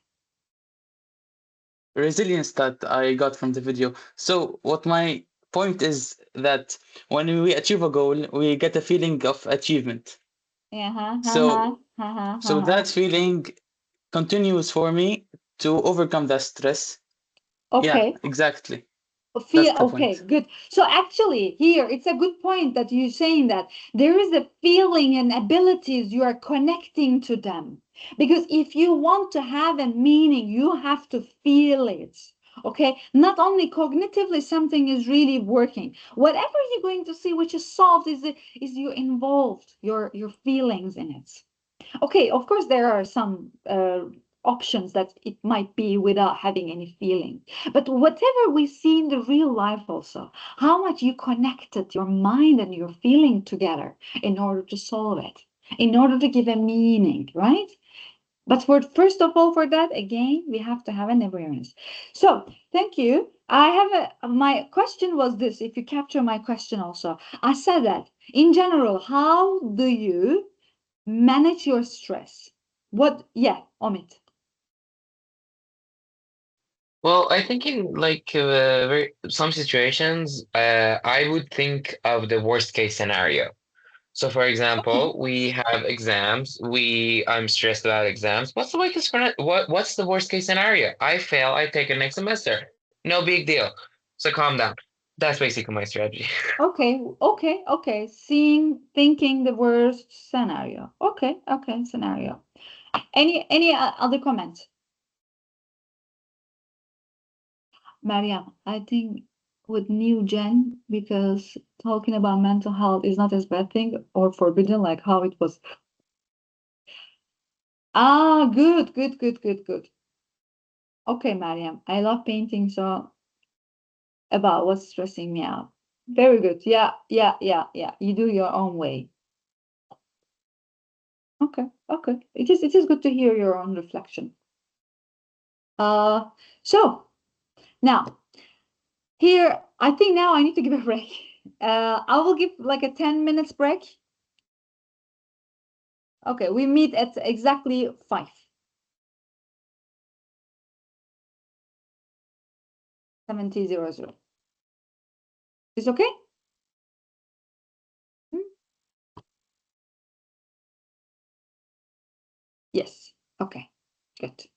Speaker 6: resilience that I got from the video. So what my point is that when we achieve a goal, we get a feeling of achievement. So that feeling continues for me to overcome the stress. Yeah,
Speaker 1: Okay.
Speaker 6: exactly.
Speaker 1: Feel
Speaker 6: That's the
Speaker 1: okay,
Speaker 6: point.
Speaker 1: good. So actually, here it's a good point that you're saying that there is a feeling and abilities you are connecting to them. Because if you want to have a meaning, you have to feel it. Okay, not only cognitively something is really working. Whatever you're going to see which is solved is you involved your feelings in it. Okay, of course, there are some options that it might be without having any feeling. But whatever we see in the real life also, how much you connected your mind and your feeling together in order to solve it, in order to give a meaning, right? But first of all, for that, again, we have to have an awareness. So thank you. I have my question was this, if you capture my question also, I said that in general, how do you manage your stress? What, yeah, Omid.
Speaker 4: Well, I think in like some situations, I would think of the worst case scenario. So, for
Speaker 1: Okay.
Speaker 4: example, we have exams. I'm stressed about exams. What's the worst case scenario? I fail. I take it next semester. No big deal. So calm down. That's basically my strategy.
Speaker 1: Okay, okay. Thinking the worst scenario. Okay, scenario. Any other comments? Mariam, I think with new gen, because talking about mental health is not as bad thing or forbidden like how it was. Ah, good. Okay, Mariam, I love painting, so about what's stressing me out. Very good. Yeah. You do your own way. Okay. It is good to hear your own reflection. So now here, I think now I need to give a break. I will give like a 10 minutes break. Okay, we meet at exactly 5. 70:00. Is okay? Hmm? Yes. Okay. Good.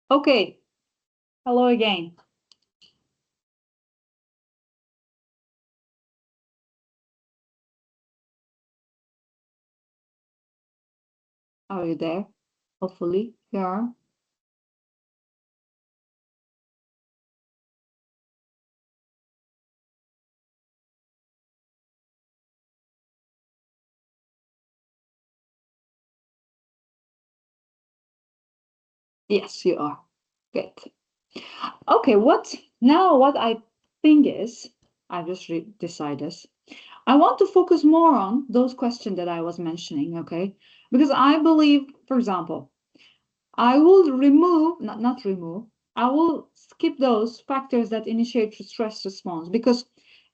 Speaker 1: Okay. Hello again. Are you there? Hopefully you are. Yes, you are. Good. Okay, what I think is, I just decide this. I want to focus more on those questions that I was mentioning, okay? Because I believe, for example, I will remove, not remove, I will skip those factors that initiate stress response because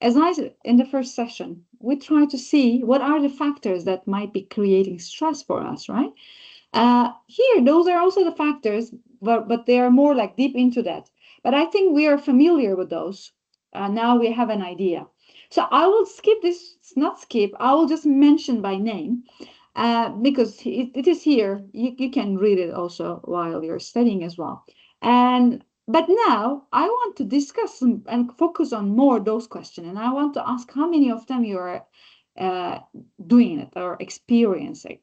Speaker 1: as I said in the first session, we try to see what are the factors that might be creating stress for us, right? Here, those are also the factors, but they are more like deep into that. But I think we are familiar with those. Now we have an idea. So I will skip this, not skip, I will just mention by name because it is here. You can read it also while you're studying as well. But now I want to discuss and focus on more those questions. And I want to ask how many of them you are doing it or experiencing.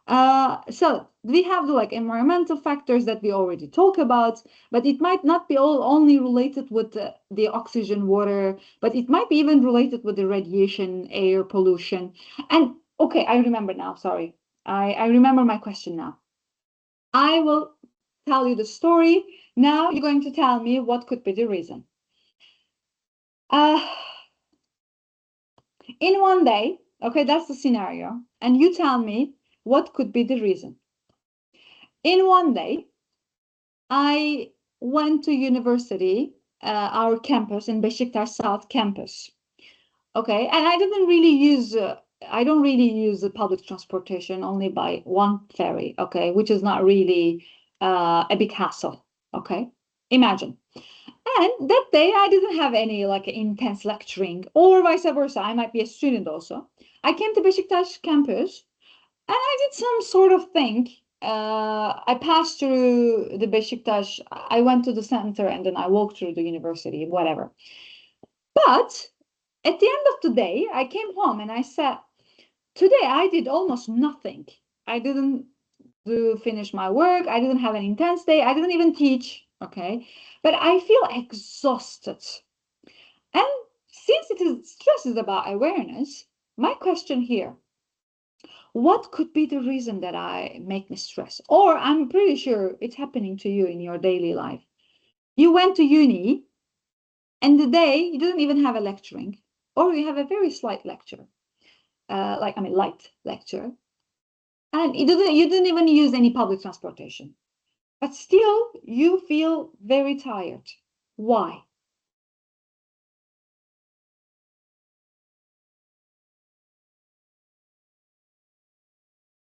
Speaker 1: So we have the like environmental factors that we already talk about, but it might not be all only related with the oxygen, water, but it might be even related with the radiation, air pollution. And okay, I remember now. Sorry, I remember my question now. I will tell you the story. Now you're going to tell me what could be the reason. In one day, okay, that's the scenario, and you tell me what could be the reason. In one day, I went to university, our campus in Beşiktaş South campus. Okay, and I don't really use the public transportation, only by one ferry, okay, which is not really a big hassle, okay? Imagine. And that day I didn't have any like intense lecturing or vice versa. I might be a student also. I came to Beşiktaş campus and I did some sort of thing. I passed through the Beşiktaş. I went to the center and then I walked through the university, whatever. But at the end of the day, I came home and I said, today I did almost nothing. I didn't finish my work. I didn't have an intense day. I didn't even teach. Okay. But I feel exhausted. And since stress is about awareness, my question here, what could be the reason that I make me stress? Or I'm pretty sure it's happening to you in your daily life. You went to uni and the day you didn't even have a lecturing, or you have a very slight lecture, light lecture, and you didn't even use any public transportation, but still you feel very tired. Why?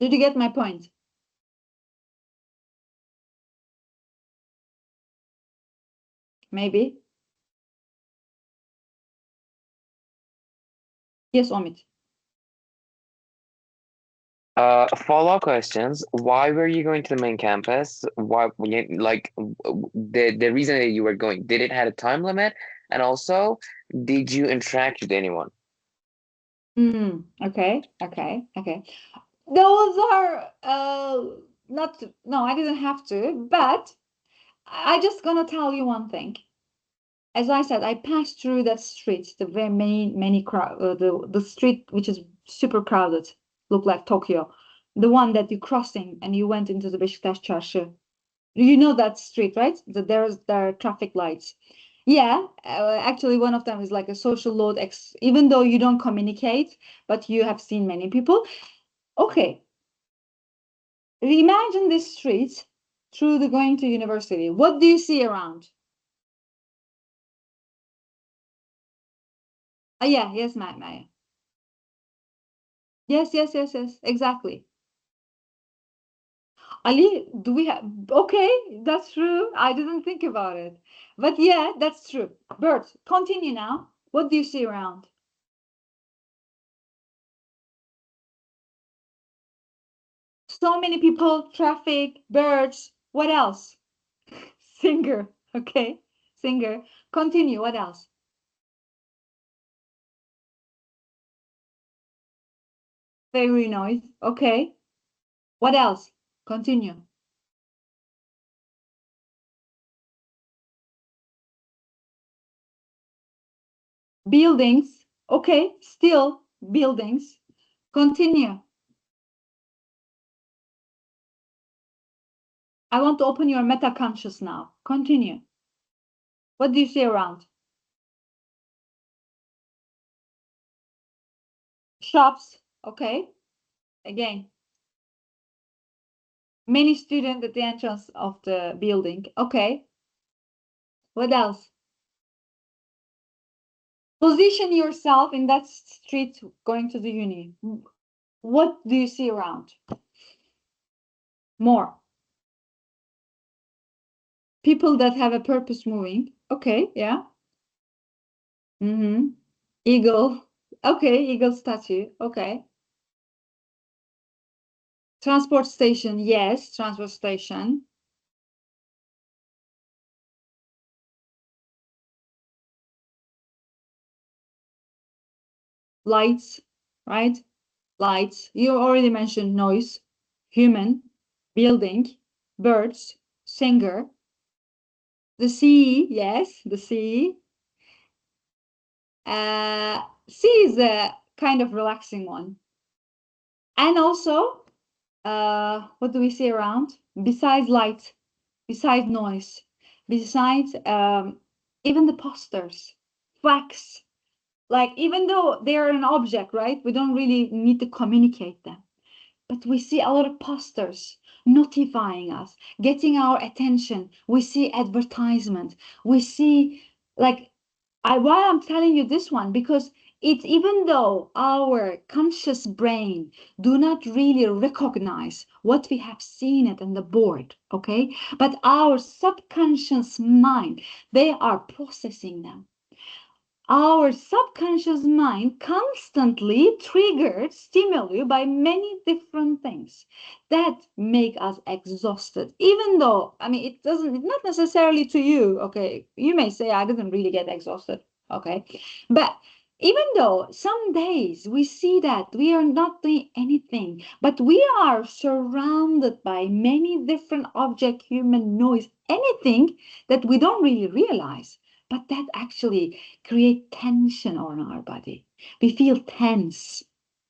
Speaker 1: Did you get my point? Maybe. Yes, Omid.
Speaker 4: Follow-up questions. Why were you going to the main campus? Why, like, the reason that you were going, did it have a time limit? And also, did you interact with anyone?
Speaker 1: Okay. Those are not, no, I didn't have to, but I just gonna tell you one thing. As I said, I passed through that street, the very many crowd, the street which is super crowded, look like Tokyo, the one that you're crossing and you went into the Beşiktaş Çarşı. You know that street, right? There are traffic lights. Yeah, actually, one of them is like a social load. Even though you don't communicate, but you have seen many people. Okay, imagine this street through the going to university. What do you see around? Yeah, yes, Maya. Yes, exactly. Ali, do we have? Okay, that's true. I didn't think about it. But yeah, that's true. Bert, continue now. What do you see around? So many people, traffic, birds. What else? Singer. Okay. Singer. Continue. What else? Very noise. Okay. What else? Continue. Buildings. Okay. Still buildings. Continue. I want to open your meta conscious now. Continue. What do you see around? Shops. Okay. Again. Many students at the entrance of the building. Okay. What else? Position yourself in that street going to the uni. What do you see around? More. People that have a purpose moving. Okay, yeah. Eagle. Okay, eagle statue. Okay. Transport station. Yes, transport station. Lights, right? Lights. You already mentioned noise. Human. Building. Birds. Singer. The sea. Yes, the sea. Sea is a kind of relaxing one. And also, what do we see around? Besides light, besides noise, besides even the posters, flags. Like, even though they are an object, right? We don't really need to communicate them. But we see a lot of posters notifying us, getting our attention. We see advertisement. We see, like, why I'm telling you this one, because it's, even though our conscious brain do not really recognize what we have seen it on the board, okay, but our subconscious mind, they are processing them. Our subconscious mind constantly triggers stimuli by many different things that make us exhausted. Even though, I mean, it's not necessarily to you, okay? You may say, I didn't really get exhausted, okay? But even though some days we see that we are not doing anything, but we are surrounded by many different objects, human, noise, anything that we don't really realize, but that actually create tension on our body. We feel tense.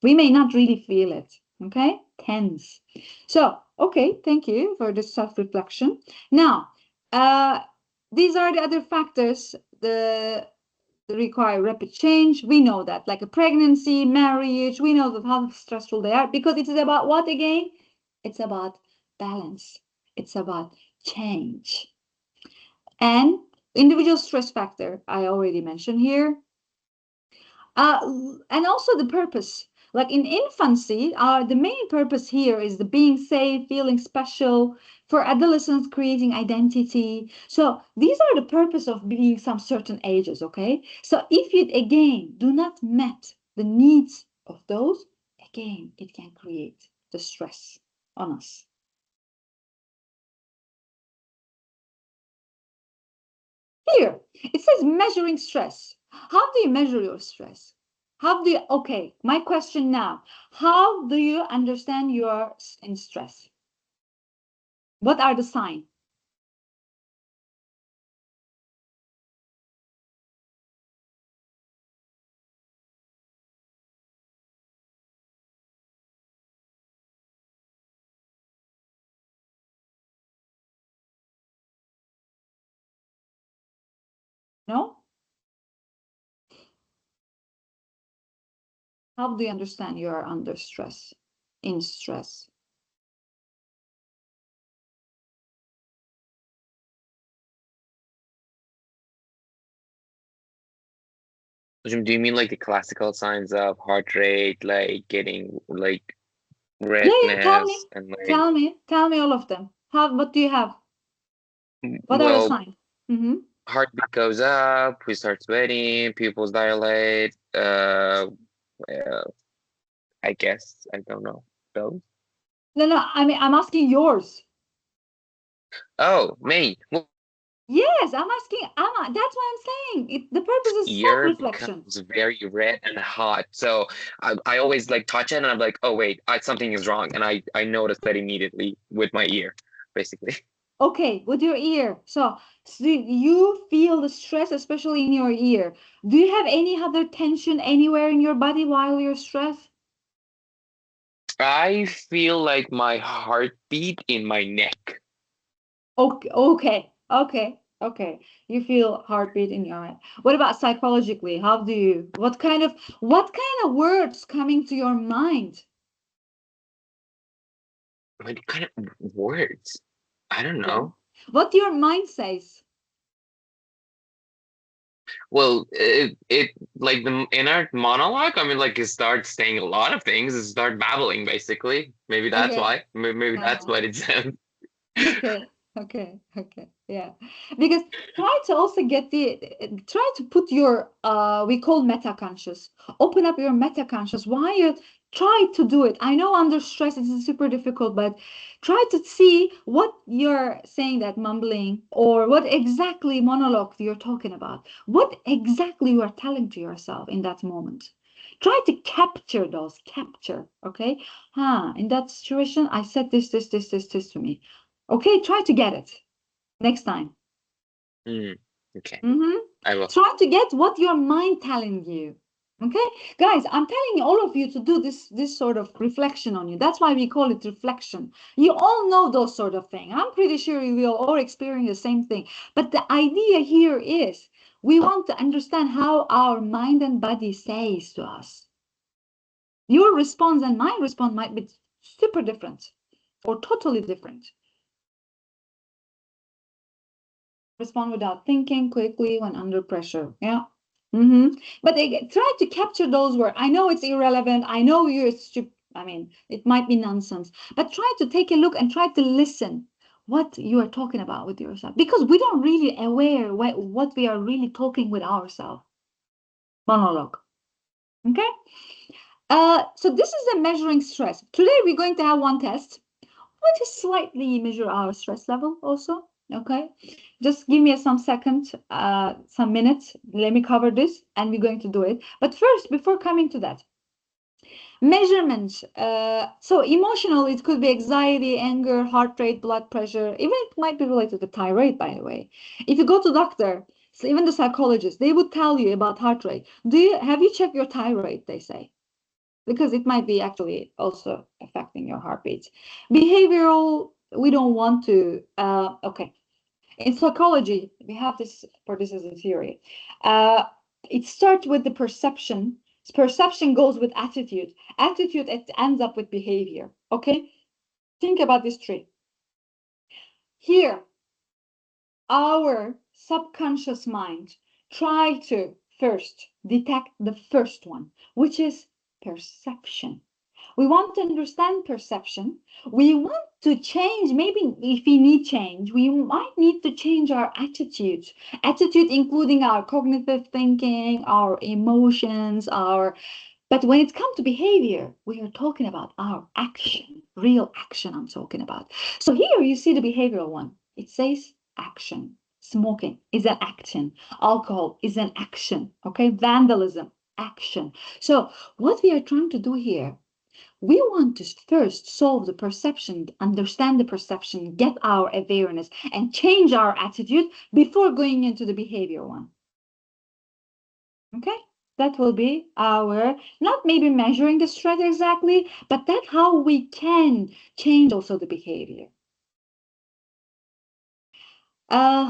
Speaker 1: We may not really feel it, okay? Tense. So, okay, thank you for this self-reflection. Now, these are the other factors that require rapid change. We know that, like a pregnancy, marriage, we know that how stressful they are, because it is about what again? It's about balance. It's about change. And individual stress factor, I already mentioned here. And also the purpose. Like in infancy, the main purpose here is the being safe, feeling special. For adolescents, creating identity. So these are the purpose of being some certain ages, okay? So if you, again, do not met the needs of those, again, it can create the stress on us. Here, it says measuring stress. How do you measure your stress? How do you, okay, my question now, how do you understand you're in stress? What are the signs? No? How do you understand you are under stress, in stress?
Speaker 4: Do you mean like the classical signs of heart rate, like getting like
Speaker 1: Yeah, tell me,
Speaker 4: redness and like
Speaker 1: tell me all of them. What do you have? What are the
Speaker 4: well,
Speaker 1: signs? Mm-hmm.
Speaker 4: heartbeat goes up, we start sweating, pupils dilate, well, I guess I don't know those.
Speaker 1: No, I mean, I'm asking yours.
Speaker 4: Oh, me.
Speaker 1: Yes, I'm asking, that's why I'm saying the purpose is
Speaker 4: Ear
Speaker 1: self-reflection.
Speaker 4: becomes very red and hot. So I always like touch it and I'm like, oh wait, something is wrong. And I notice that immediately with my ear, basically.
Speaker 1: Okay, with your ear. So you feel the stress, especially in your ear. Do you have any other tension anywhere in your body while you're stressed?
Speaker 4: I feel like my heartbeat in my neck.
Speaker 1: Okay, okay, okay, okay. You feel heartbeat in your head. What about psychologically? How do you, what kind of words coming to your mind?
Speaker 4: What kind of words? I don't
Speaker 1: Yeah.
Speaker 4: know.
Speaker 1: What your mind says.
Speaker 4: Well, it like the inner monologue. I mean, like it starts saying a lot of things. It start babbling, basically. Maybe that's
Speaker 1: Okay.
Speaker 4: why. Maybe that's what it says.
Speaker 1: Okay, okay, yeah. Because try to also get try to put your we call meta conscious. Open up your meta conscious. Why you try to do it? I know under stress it's super difficult, but try to see what you're saying, that mumbling, or what exactly monologue you're talking about. What exactly you are telling to yourself in that moment. Try to capture those, okay? In that situation, I said this to me. Okay, try to get it next time.
Speaker 4: Okay,
Speaker 1: Mm-hmm.
Speaker 4: I will.
Speaker 1: Try to get what your mind telling you. Okay, guys, I'm telling all of you to do this sort of reflection on you. That's why we call it reflection. You all know those sort of things. I'm pretty sure you will all experience the same thing. But the idea here is we want to understand how our mind and body says to us. Your response and my response might be super different or totally different. Respond without thinking, quickly when under pressure. Yeah. But try to capture those words. I know it's irrelevant. I know you're stupid. I mean, it might be nonsense, but try to take a look and try to listen what you are talking about with yourself, because we don't really aware what we are really talking with ourselves. Monologue. Okay. So this is a measuring stress. Today we're going to have one test. We'll just slightly measure our stress level also. Okay, just give me some seconds, some minutes. Let me cover this and we're going to do it. But first, before coming to that, measurements. So emotional, it could be anxiety, anger, heart rate, blood pressure. Even it might be related to thyroid, by the way. If you go to doctor, so even the psychologist, they would tell you about heart rate. Have you checked your thyroid, they say, because it might be actually also affecting your heartbeat. Behavioral, we don't want to, okay. In psychology, we have this, for this as a theory. It starts with the perception. Perception goes with attitude. Attitude, it ends up with behavior, okay? Think about this tree. Here, our subconscious mind try to first detect the first one, which is perception. We want to understand perception. We want to change. Maybe if we need change, we might need to change our attitude. Attitude including our cognitive thinking, our emotions, but when it comes to behavior, we are talking about our action, real action I'm talking about. So here you see the behavioral one. It says action. Smoking is an action. Alcohol is an action. Okay, vandalism, action. So what we are trying to do here, we want to first solve the perception, understand the perception, get our awareness, and change our attitude before going into the behavior one. Okay, that will be our, not maybe measuring the stress exactly, but that's how we can change also the behavior.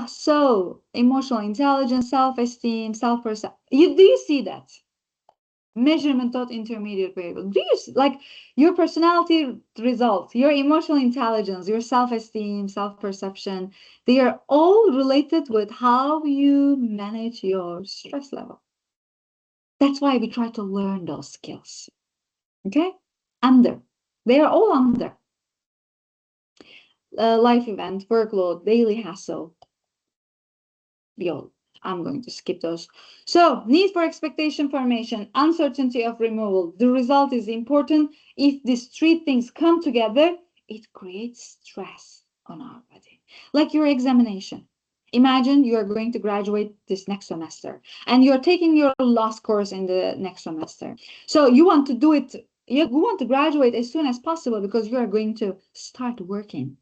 Speaker 1: So emotional intelligence, self-esteem, self-perception. Do you see that? Measurement of intermediate variable. Do you like your personality results, your emotional intelligence, your self-esteem, self-perception? They are all related with how you manage your stress level. That's why we try to learn those skills. Okay, they are all under life event, workload, daily hassle. I'm going to skip those. So, need for expectation formation, uncertainty of removal. The result is important. If these three things come together, it creates stress on our body. Like your examination. Imagine you are going to graduate this next semester and you're taking your last course in the next semester. So you want to do it, you want to graduate as soon as possible because you are going to start working.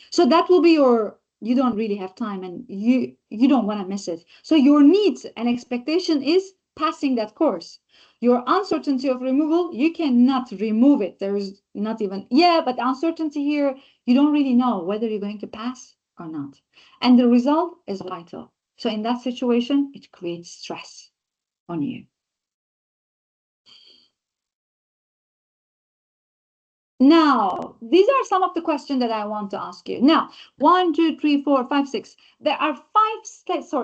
Speaker 1: So that will be you don't really have time and you don't want to miss it. So your needs and expectation is passing that course. Your uncertainty of removal, you cannot remove it. There's not even, but uncertainty here, you don't really know whether you're going to pass or not. And the result is vital. So in that situation, it creates stress on you. Now, these are some of the questions that I want to ask you. Now, 1, 2, 3, 4, 5, 6. There are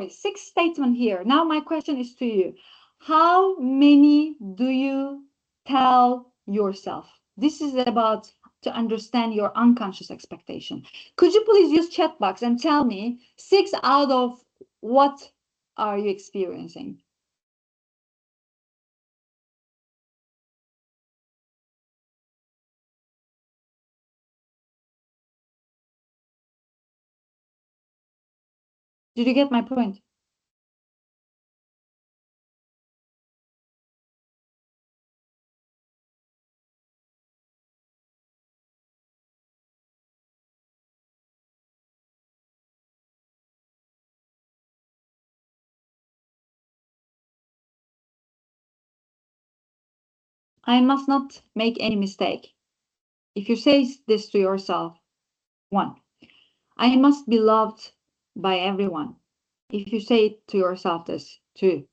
Speaker 1: 6 statements here. Now, my question is to you. How many do you tell yourself? This is about to understand your unconscious expectation. Could you please use chat box and tell me 6 out of what are you experiencing? Did you get my point? I must not make any mistake. If you say this to yourself, 1, I must be loved by everyone. If you say to yourself this, 2,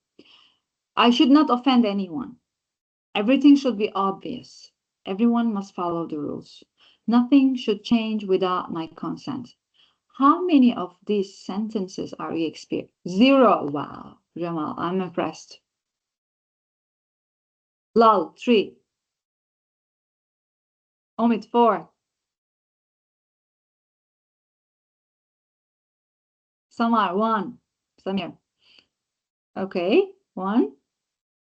Speaker 1: I should not offend anyone. Everything should be obvious. Everyone must follow the rules. Nothing should change without my consent. How many of these sentences are you experiencing? 0. Wow, Jamal, I'm impressed. Lal, 3. Omid, 4. Samar, 1. Samir. Okay, 1.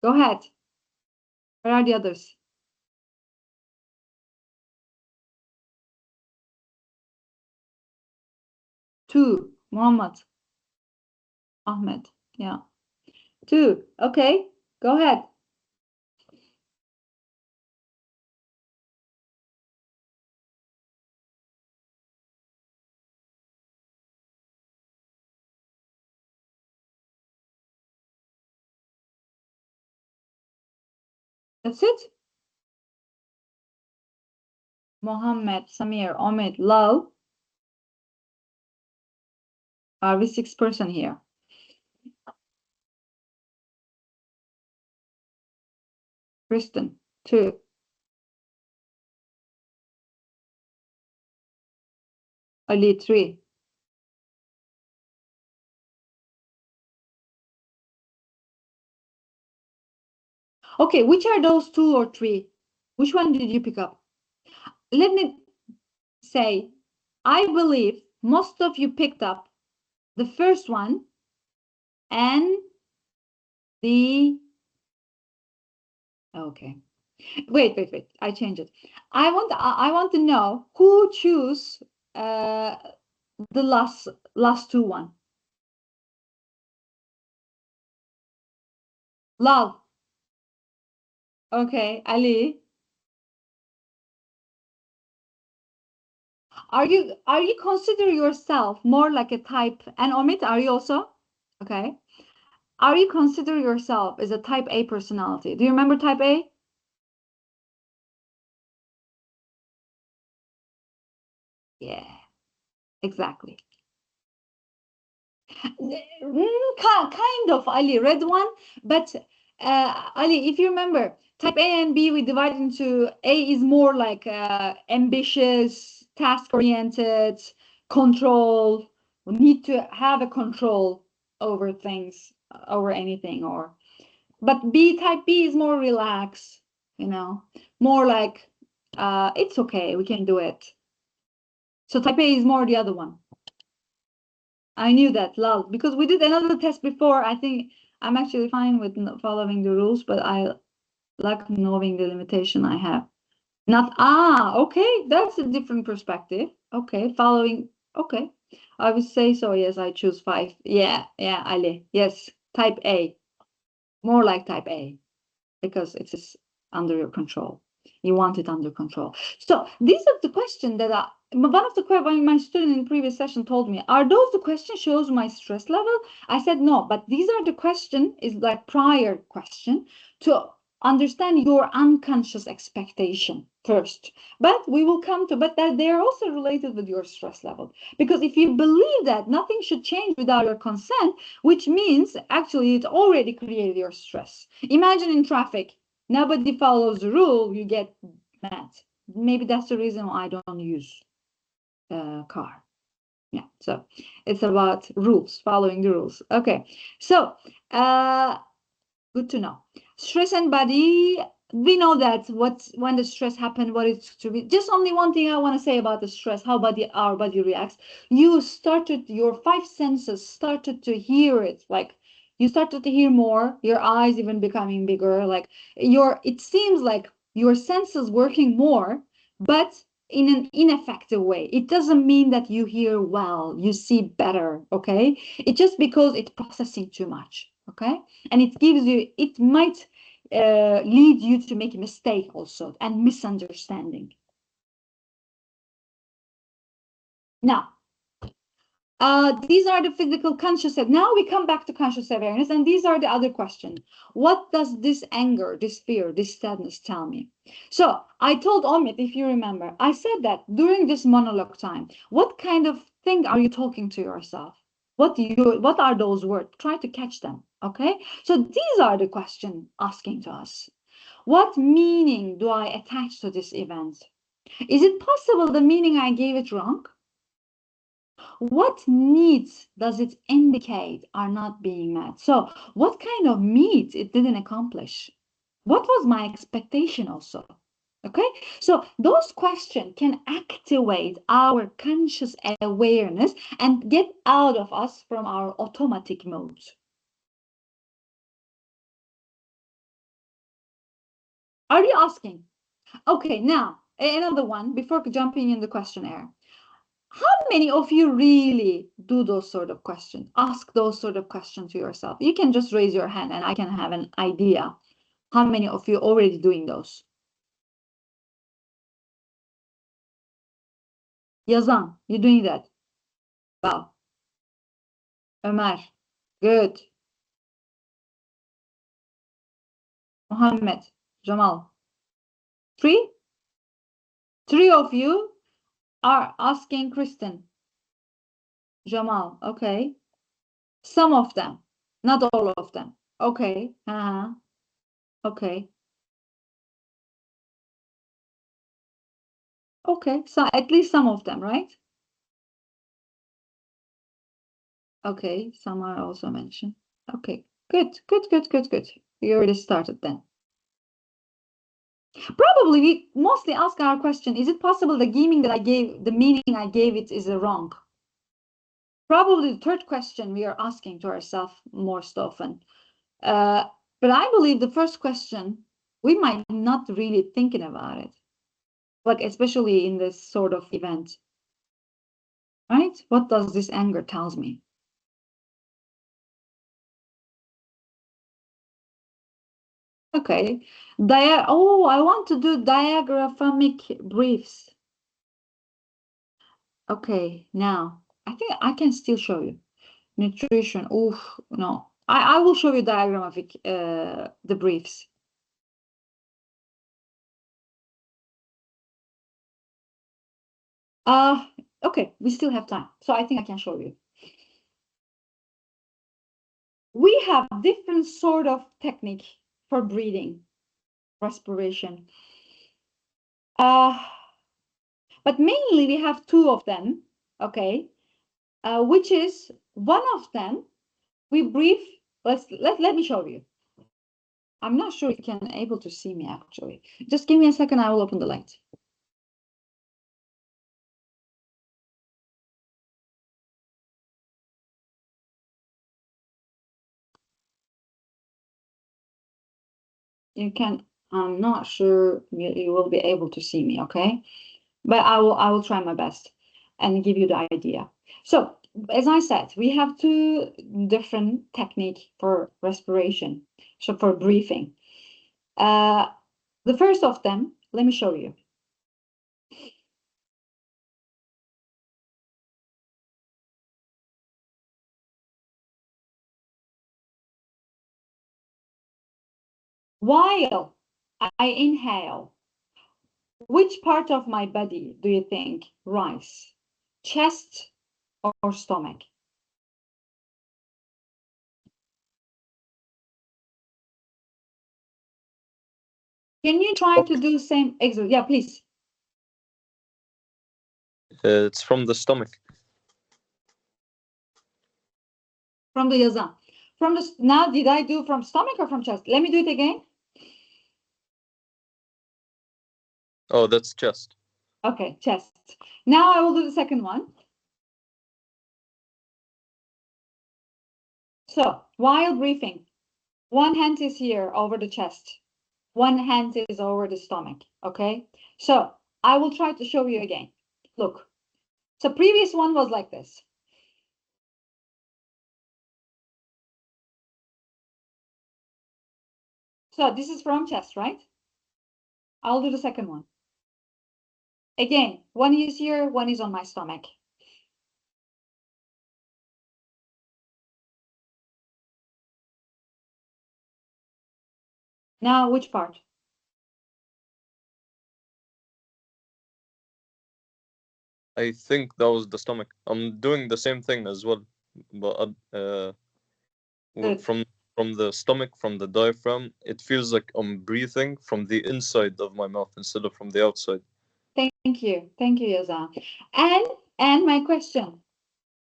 Speaker 1: Go ahead. Where are the others? 2. Muhammad. Ahmed. Yeah. 2. Okay, go ahead. That's it. Mohammed, Samir, Omid, Lal. Are we 6 person here? Kristen, 2. Ali, 3. Okay, which are those 2 or 3? Which one did you pick up? Let me say, I believe most of you picked up the first one and the, okay. Wait. I changed it. I want to know who choose the last 2 one. Love. Okay, Ali. Are you consider yourself more like a type, and Omid, are you also? Okay. Are you consider yourself as a type A personality? Do you remember type A? Yeah, exactly. Kind of, Ali, red one, but Ali, if you remember, type A and B, we divide into A is more like ambitious, task-oriented, control, need to have a control over things, over anything, but type B is more relaxed, more like it's okay, we can do it. So type A is more the other one. I knew that, lol, because we did another test before. I think I'm actually fine with following the rules, but I like knowing the limitation I have. Okay, that's a different perspective. Okay, following, okay, I would say so. Yes, I choose 5. Yeah, Ali. Yes, type A. More like type A, because it is under your control. You want it under control. So these are the questions that one of the questions my student in previous session told me, are those the question shows my stress level? I said no, but these are the question is like prior question to understand your unconscious expectation first. But we will come to, but that they are also related with your stress level. Because if you believe that nothing should change without your consent, which means actually it already created your stress. Imagine in traffic, nobody follows the rule, you get mad. Maybe that's the reason why I don't use a car. Yeah, so it's about rules, following the rules. Okay, so good to know. Stress and body, we know that when the stress happens, what it's to be. Just only one thing I want to say about the stress, how our body reacts. You started, your 5 senses started to hear it, like you started to hear more, your eyes even becoming bigger, like it seems like your senses working more, but in an ineffective way. It doesn't mean that you hear well, you see better, okay? It's just because it's processing too much, okay? And it might lead you to make a mistake also and misunderstanding. Now, these are the physical conscious. Now we come back to conscious awareness, and these are the other questions. What does this anger, this fear, this sadness tell me? So I told Omid, if you remember, I said that during this monologue time, what kind of thing are you talking to yourself? What are those words? Try to catch them, okay? So these are the questions asking to us. What meaning do I attach to this event? Is it possible the meaning I gave it wrong? What needs does it indicate are not being met? So what kind of needs it didn't accomplish? What was my expectation also? Okay, so those questions can activate our conscious awareness and get out of us from our automatic mode. Are you asking? Okay, now another one before jumping in the questionnaire. How many of you really do those sort of questions? Ask those sort of questions to yourself. You can just raise your hand and I can have an idea. How many of you already doing those? Yazan, you doing that? Wow. Ömer, good. Muhammad, Jamal. Three? 3 of you are asking Kristen. Jamal, okay. Some of them, not all of them. Okay. Okay. Okay, so at least some of them, right? Okay, some are also mentioned. Okay, good. We already started then. Probably we mostly ask our question, is it possible the meaning I gave it is wrong? Probably the third question we are asking to ourselves most often. But I believe the first question, we might not really thinking about it. Like especially in this sort of event. Right? What does this anger tells me? Okay. I want to do diaphragmatic breaths. Okay, now I think I can still show you. Nutrition. Oof, no. I will show you diaphragmatic the breaths. Okay, we still have time. So I think I can show you. We have different sort of technique for breathing, respiration. But mainly we have 2 of them, okay? Which is one of them, we breathe, let me show you. I'm not sure if you can able to see me actually. Just give me a second, I will open the light. I'm not sure you will be able to see me, okay? But I will try my best and give you the idea. So, as I said, we have two different techniques for respiration, so for breathing. The first of them, let me show you. While I inhale, which part of my body do you think rise? Chest or stomach? Can you try to do the same exercise? Yeah, please.
Speaker 7: It's from the stomach.
Speaker 1: From the yazan. From the now, did I do from stomach or from chest? Let me do it again.
Speaker 7: Oh, that's chest.
Speaker 1: Okay, chest. Now I will do the second one. So while breathing, one hand is here over the chest, one hand is over the stomach. Okay, so I will try to show you again. Look, so previous one was like this. So this is from chest, right? I'll do the second one. Again, one is here, one is on my stomach. Now, which part?
Speaker 7: I think that was the stomach. I'm doing the same thing as well, but
Speaker 1: Good.
Speaker 7: from the stomach, from the diaphragm, it feels like I'm breathing from the inside of my mouth instead of from the outside.
Speaker 1: Thank you, Yazan. And my question: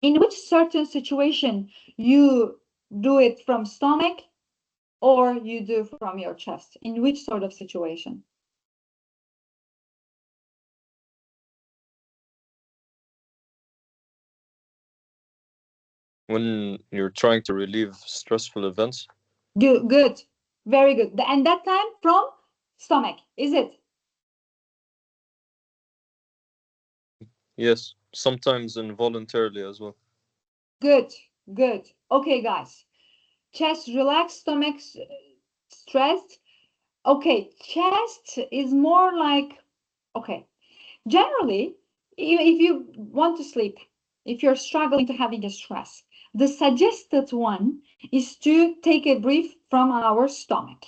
Speaker 1: in which certain situation you do it from stomach or you do from your chest? In which sort of situation?
Speaker 7: When you're trying to relieve stressful events.
Speaker 1: Good, very good. And that time from stomach, is it?
Speaker 7: Yes, sometimes involuntarily as well.
Speaker 1: Good, good. Okay, guys. Chest relaxed, stomach stressed. Okay, chest is more like, okay. Generally, if you want to sleep, if you're struggling to having a stress, the suggested one is to take a breath from our stomach.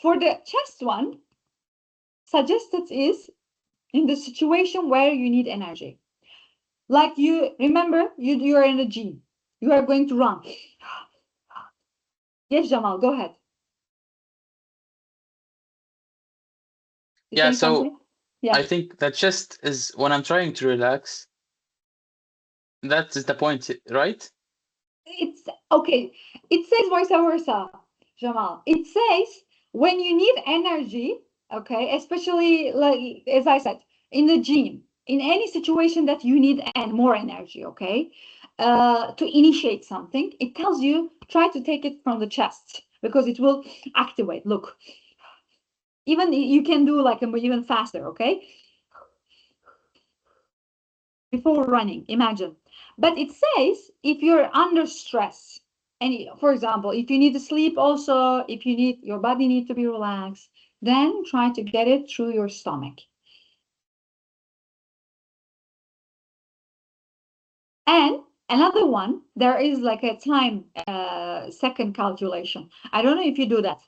Speaker 1: For the chest one, suggested is in the situation where you need energy. Like you remember, you're in a gym. You are going to run. Yes, Jamal, go ahead.
Speaker 6: Yeah, so
Speaker 1: something? Yeah.
Speaker 6: I think that chest is when I'm trying to relax. That is the point, right?
Speaker 1: It's okay. It says vice versa, Jamal. It says when you need energy, okay, especially like as I said, in the gym, in any situation that you need and more energy, okay, to initiate something, it tells you try to take it from the chest because it will activate. Look, even you can do like even faster, okay? Before running, imagine. But it says if you're under stress, and for example, if you need to sleep also, if you need your body need to be relaxed, then try to get it through your stomach. And another one, there is like a time second calculation. I don't know if you do that.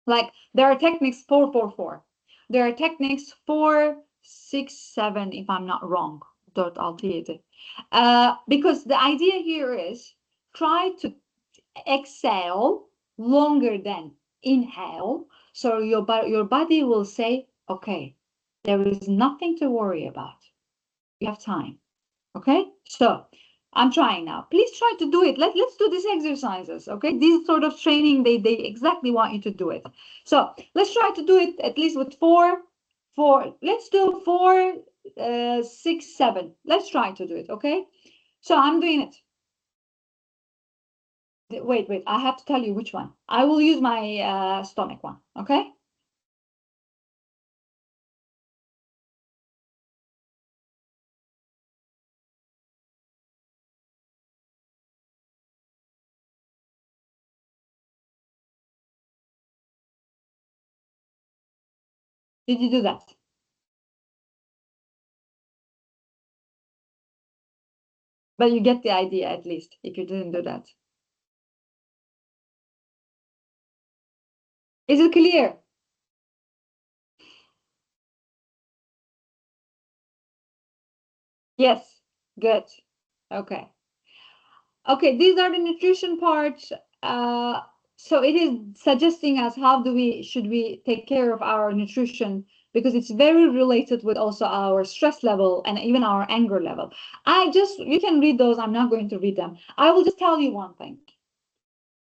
Speaker 1: Like there are techniques 4-4-4. There are techniques 4-6-7, if I'm not wrong. 4-6-7. Because the idea here is try to exhale longer than inhale. So your body will say, okay, there is nothing to worry about. You have time. Okay, so I'm trying now. Please try to do it. Let's do these exercises. Okay, these sort of training, they exactly want you to do it. So let's try to do it at least with 4. Let's do 4-6-7. Let's try to do it. Okay, so I'm doing it. Wait, I have to tell you which one. I will use my stomach one. Okay. Did you do that? But you get the idea at least if you didn't do that. Is it clear? Yes, good. Okay. Okay, these are the nutrition parts. So it is suggesting us how should we take care of our nutrition, because it's very related with also our stress level and even our anger level. You can read those. I'm not going to read them. I will just tell you one thing.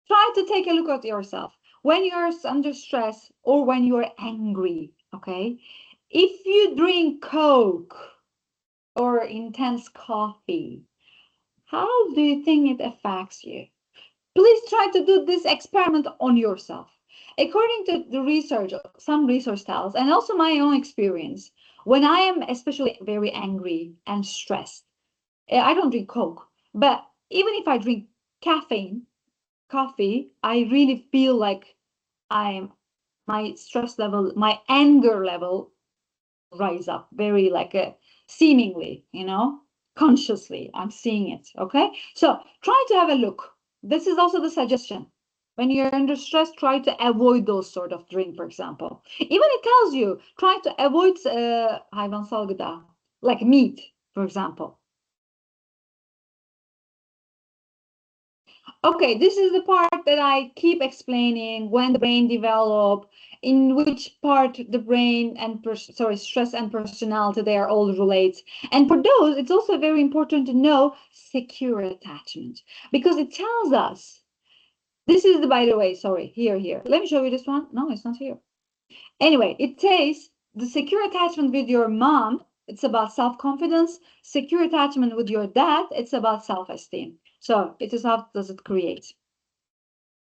Speaker 1: Try to take a look at yourself when you're under stress or when you're angry, okay? If you drink Coke or intense coffee, how do you think it affects you? Please try to do this experiment on yourself. According to the research, some research tells, and also my own experience, when I am especially very angry and stressed, I don't drink Coke, but even if I drink coffee, I really feel like my stress level, my anger level rise up very like a seemingly, consciously. I'm seeing it. Okay. So try to have a look. This is also the suggestion. When you're under stress, try to avoid those sort of drink, for example. Even it tells you, try to avoid hayvansal gıda, like meat, for example. Okay, this is the part that I keep explaining when the brain develop, in which part the brain and stress and personality, they are all relate. And for those, it's also very important to know secure attachment, because it tells us, this is the, by the way, sorry, here. Let me show you this one. No, it's not here. Anyway, it says the secure attachment with your mom, it's about self-confidence. Secure attachment with your dad, it's about self-esteem. So it is, how does it create?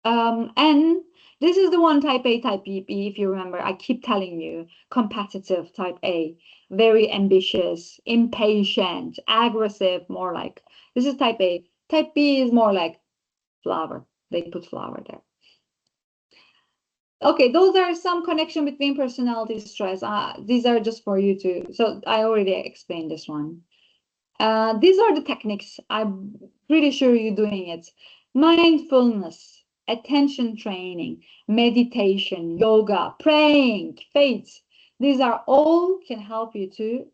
Speaker 1: And this is the one, type A, type B, if you remember. I keep telling you, competitive type A, very ambitious, impatient, aggressive, more like. This is type A. Type B is more like flower. They put flower there. Okay, those are some connection between personality stress. These are just for you to, so I already explained this one. These are the techniques. I'm pretty sure you're doing it. Mindfulness, attention training, meditation, yoga, praying, faith. These are all can help you to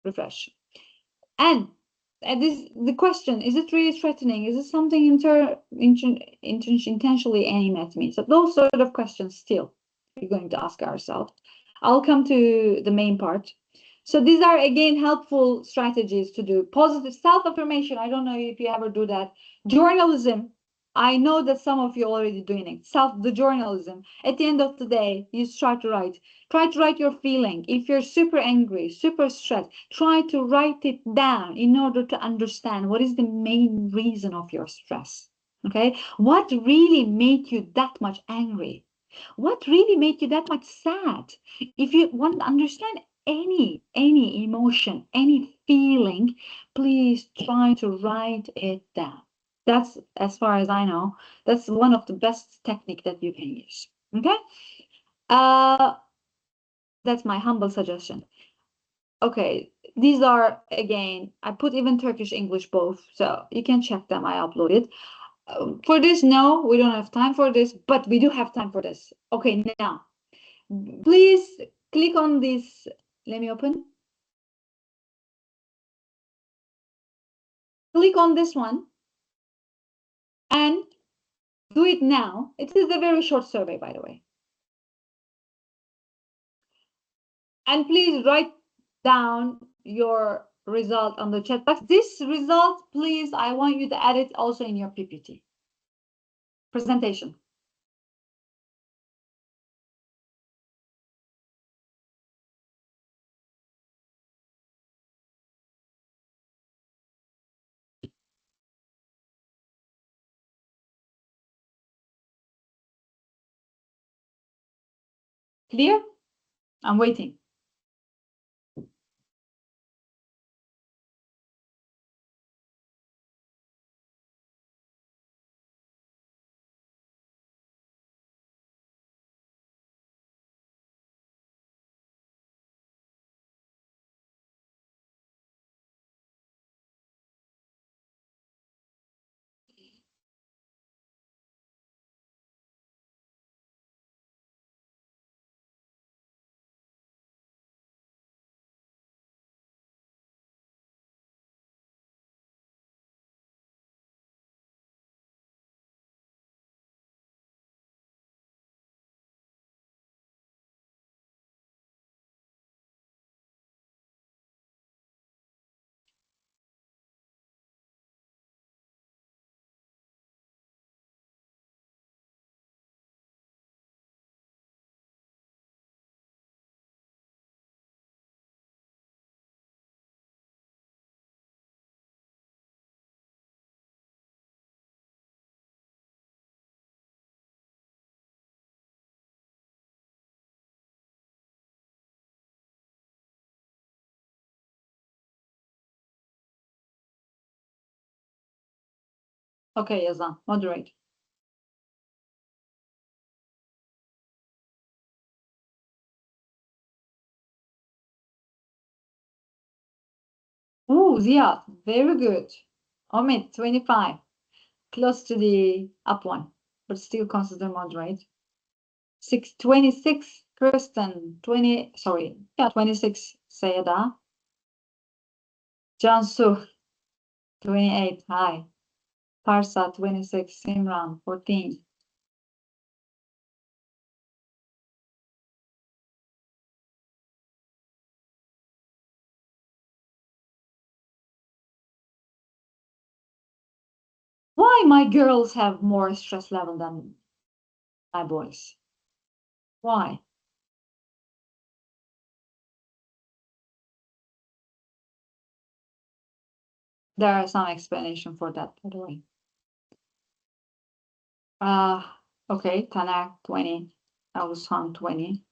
Speaker 1: refresh. And the question, is it really threatening? Is it something intentionally aiming at me? So those sort of questions still we're going to ask ourselves. I'll come to the main part. So these are, again, helpful strategies to do. Positive self-affirmation. I don't know if you ever do that. Journalism. I know that some of you are already doing it. The journalism. At the end of the day, you try to write. Try to write your feeling. If you're super angry, super stressed, try to write it down in order to understand what is the main reason of your stress. Okay? What really made you that much angry? What really made you that much sad? If you want to understand any emotion, any feeling, please try to write it down. That's, as far as I know, that's one of the best technique that you can use. Okay? That's my humble suggestion. Okay, these are, again, I put even Turkish, English, both, so you can check them. I uploaded. For this, no, we don't have time for this, but we do have time for this. Okay, now, please click on this. Let me open. Click on this one and do it now. It is a very short survey, by the way. And please write down your result on the chat box. This result, please, I want you to add it also in your PPT presentation. Clear? I'm waiting. Okay, Yazan, moderate. Ooh, Ziad, very good. Omid, 25. Close to the up one, but still consider moderate. 26, Kirsten, 26, Sayada. Jansu, 28, hi. Parsa, 26, Simran, 14. Why my girls have more stress level than my boys? Why? There are some explanation for that, by the way. Okay, Tanak, 20. Augustan, 20.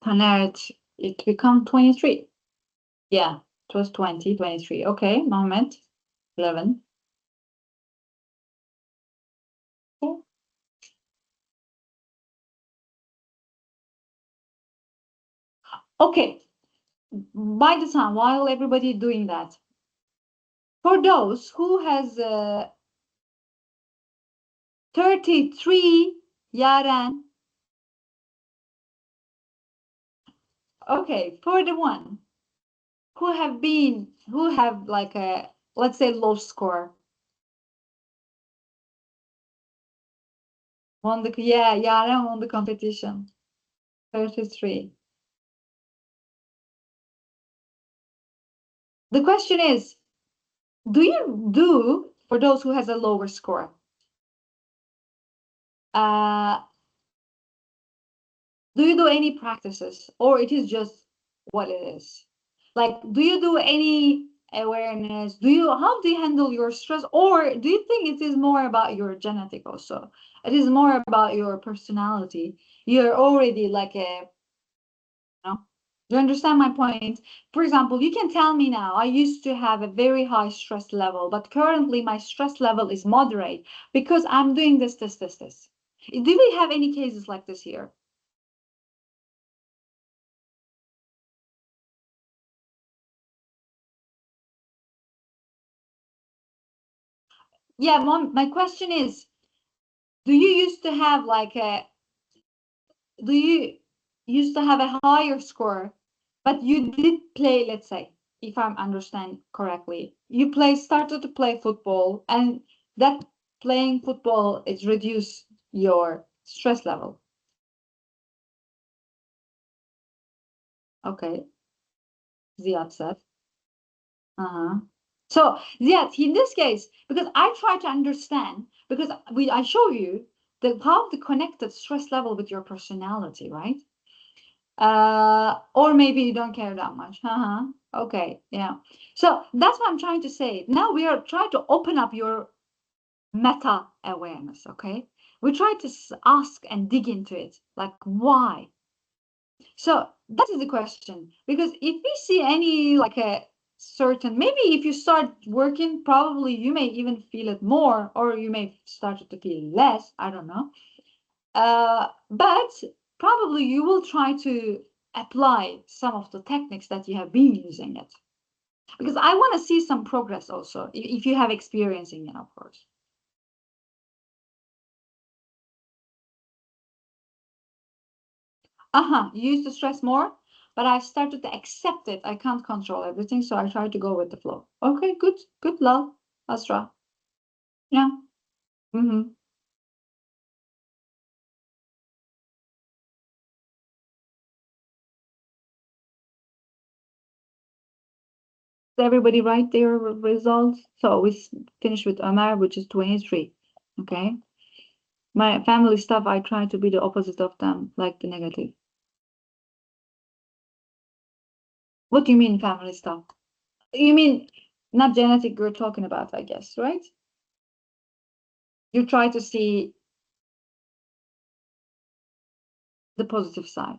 Speaker 1: Taner, it become 23. Yeah, it was 20, 23. Okay, Mohammed, 11. Okay. Okay, by the time, while everybody doing that, for those who has 33, Yaren. Okay, for the one who have like a, let's say, low score. Yaren won the competition. 33. The question is, do you do, for those who has a lower score, do you do any practices, or it is just what it is? Like, do you do any awareness? How do you handle your stress? Or do you think it is more about your genetic also? It is more about your personality. You're already like a, do you understand my point? For example, you can tell me now, I used to have a very high stress level, but currently my stress level is moderate because I'm doing this. Do we have any cases like this here? Yeah, Mom, my question is, do you used to have a higher score, but you did play, let's say, if I'm understand correctly, you started to play football, and that playing football is reduce your stress level. Okay, Ziad said. So Ziad, in this case, because I try to understand, because I show you how the connected stress level with your personality, right? Or maybe you don't care that much. Okay, yeah. So that's what I'm trying to say. Now we are trying to open up your meta awareness, okay? We try to ask and dig into it, like why? So that is the question. Because if we see any like a certain, maybe if you start working, probably you may even feel it more, or you may start to feel less. I don't know. But probably you will try to apply some of the techniques that you have been using it. Because I want to see some progress also, if you have experience in it, of course. You used to stress more, but I've started to accept it. I can't control everything, so I try to go with the flow. Okay, good, love, Asra. Yeah. Mm-hmm. Everybody write their results. So we finish with Omar, which is 23. Okay. My family stuff, I try to be the opposite of them, like the negative. What do you mean family stuff? You mean not genetic you're talking about, I guess, right? You try to see the positive side.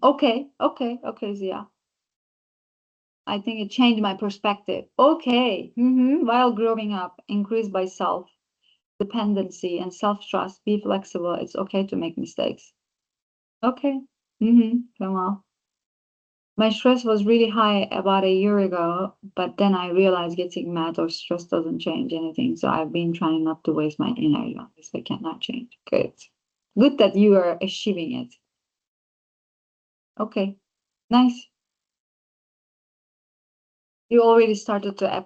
Speaker 1: Okay, Zia. I think it changed my perspective. Okay. While growing up, increased by self-dependency and self-trust, be flexible. It's okay to make mistakes. Okay. Well, my stress was really high about a year ago, but then I realized getting mad or stressed doesn't change anything. So I've been trying not to waste my energy on this. I cannot change. Good. Good that you are achieving it. Okay. Nice. You already started to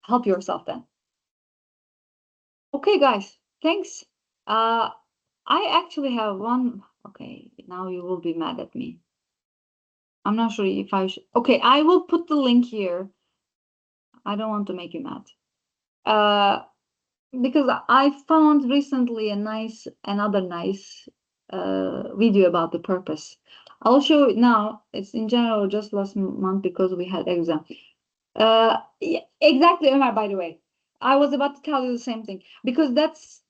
Speaker 1: help yourself then. Okay, guys. Thanks. I actually have one. Okay, now you will be mad at me. I'm not sure if I should. Okay, I will put the link here. I don't want to make you mad. Because I found recently another nice video about the purpose. I'll show it now. It's in general just last month because we had exam. Yeah, exactly, Ömer, by the way. I was about to tell you the same thing because that's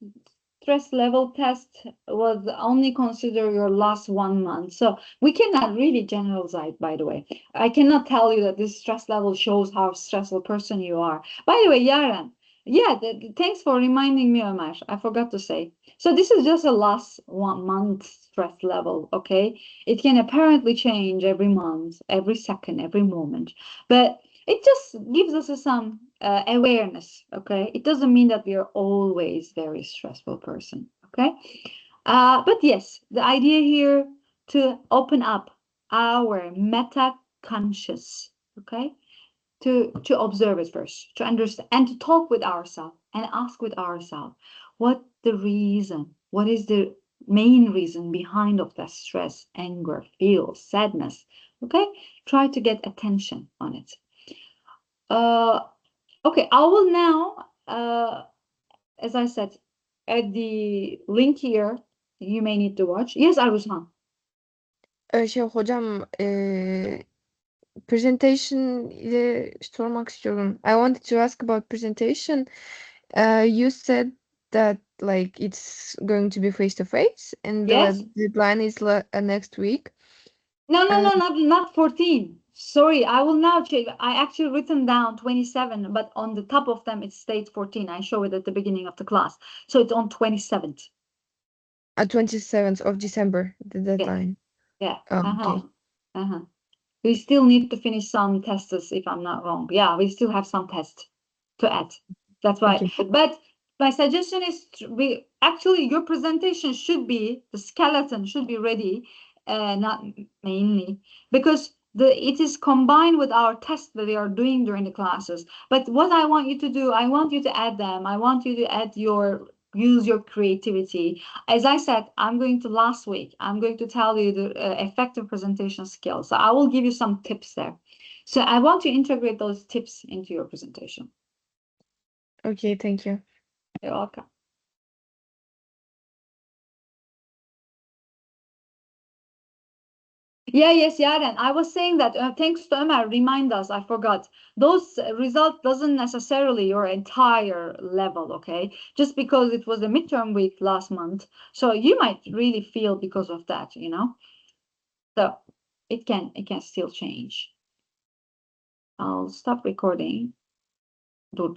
Speaker 1: stress level test was only consider your last 1 month. So we cannot really generalize, by the way. I cannot tell you that this stress level shows how stressful person you are. By the way, Yaren, yeah, thanks for reminding me, Ömer. I forgot to say. So this is just a last 1 month stress level, okay? It can apparently change every month, every second, every moment. But it just gives us some awareness, okay? It doesn't mean that we are always very stressful person, okay? But yes, the idea here to open up our meta conscious, okay? To observe it first, to understand and to talk with ourselves and ask with ourselves what is the main reason behind of that stress, anger, fear, sadness, okay? Try to get attention on it. Okay, I will now, as I said, add the link here. You may need to watch. Yes, Aruzhan.
Speaker 8: Hocam presentation ile sormak istiyorum. I wanted to ask about presentation. You said that like it's going to be face to face and
Speaker 1: Yes.
Speaker 8: the deadline is next week.
Speaker 1: No, not 14. Sorry, I will now change. I actually written down 27, but on the top of them it states 14. I show it at the beginning of the class. So it's on 27th.
Speaker 8: 27th of December, the deadline.
Speaker 1: Yeah.
Speaker 8: Okay.
Speaker 1: We still need to finish some tests, if I'm not wrong. Yeah, we still have some tests to add. That's why.
Speaker 8: Okay.
Speaker 1: But my suggestion is your presentation should be, the skeleton should be ready, not mainly, because it is combined with our tests that we are doing during the classes. But what I want you to do, I want you to add them. I want you to use your creativity. As I said, I'm going to tell you the effective presentation skills. So I will give you some tips there. So I want to integrate those tips into your presentation.
Speaker 8: Okay, thank you.
Speaker 1: You're welcome. Yes, Yaren. I was saying that thanks to Ömer, remind us, I forgot. Those result doesn't necessarily your entire level, okay? Just because it was a midterm week last month. So you might really feel because of that, you know? So it can still change. I'll stop recording. Dur.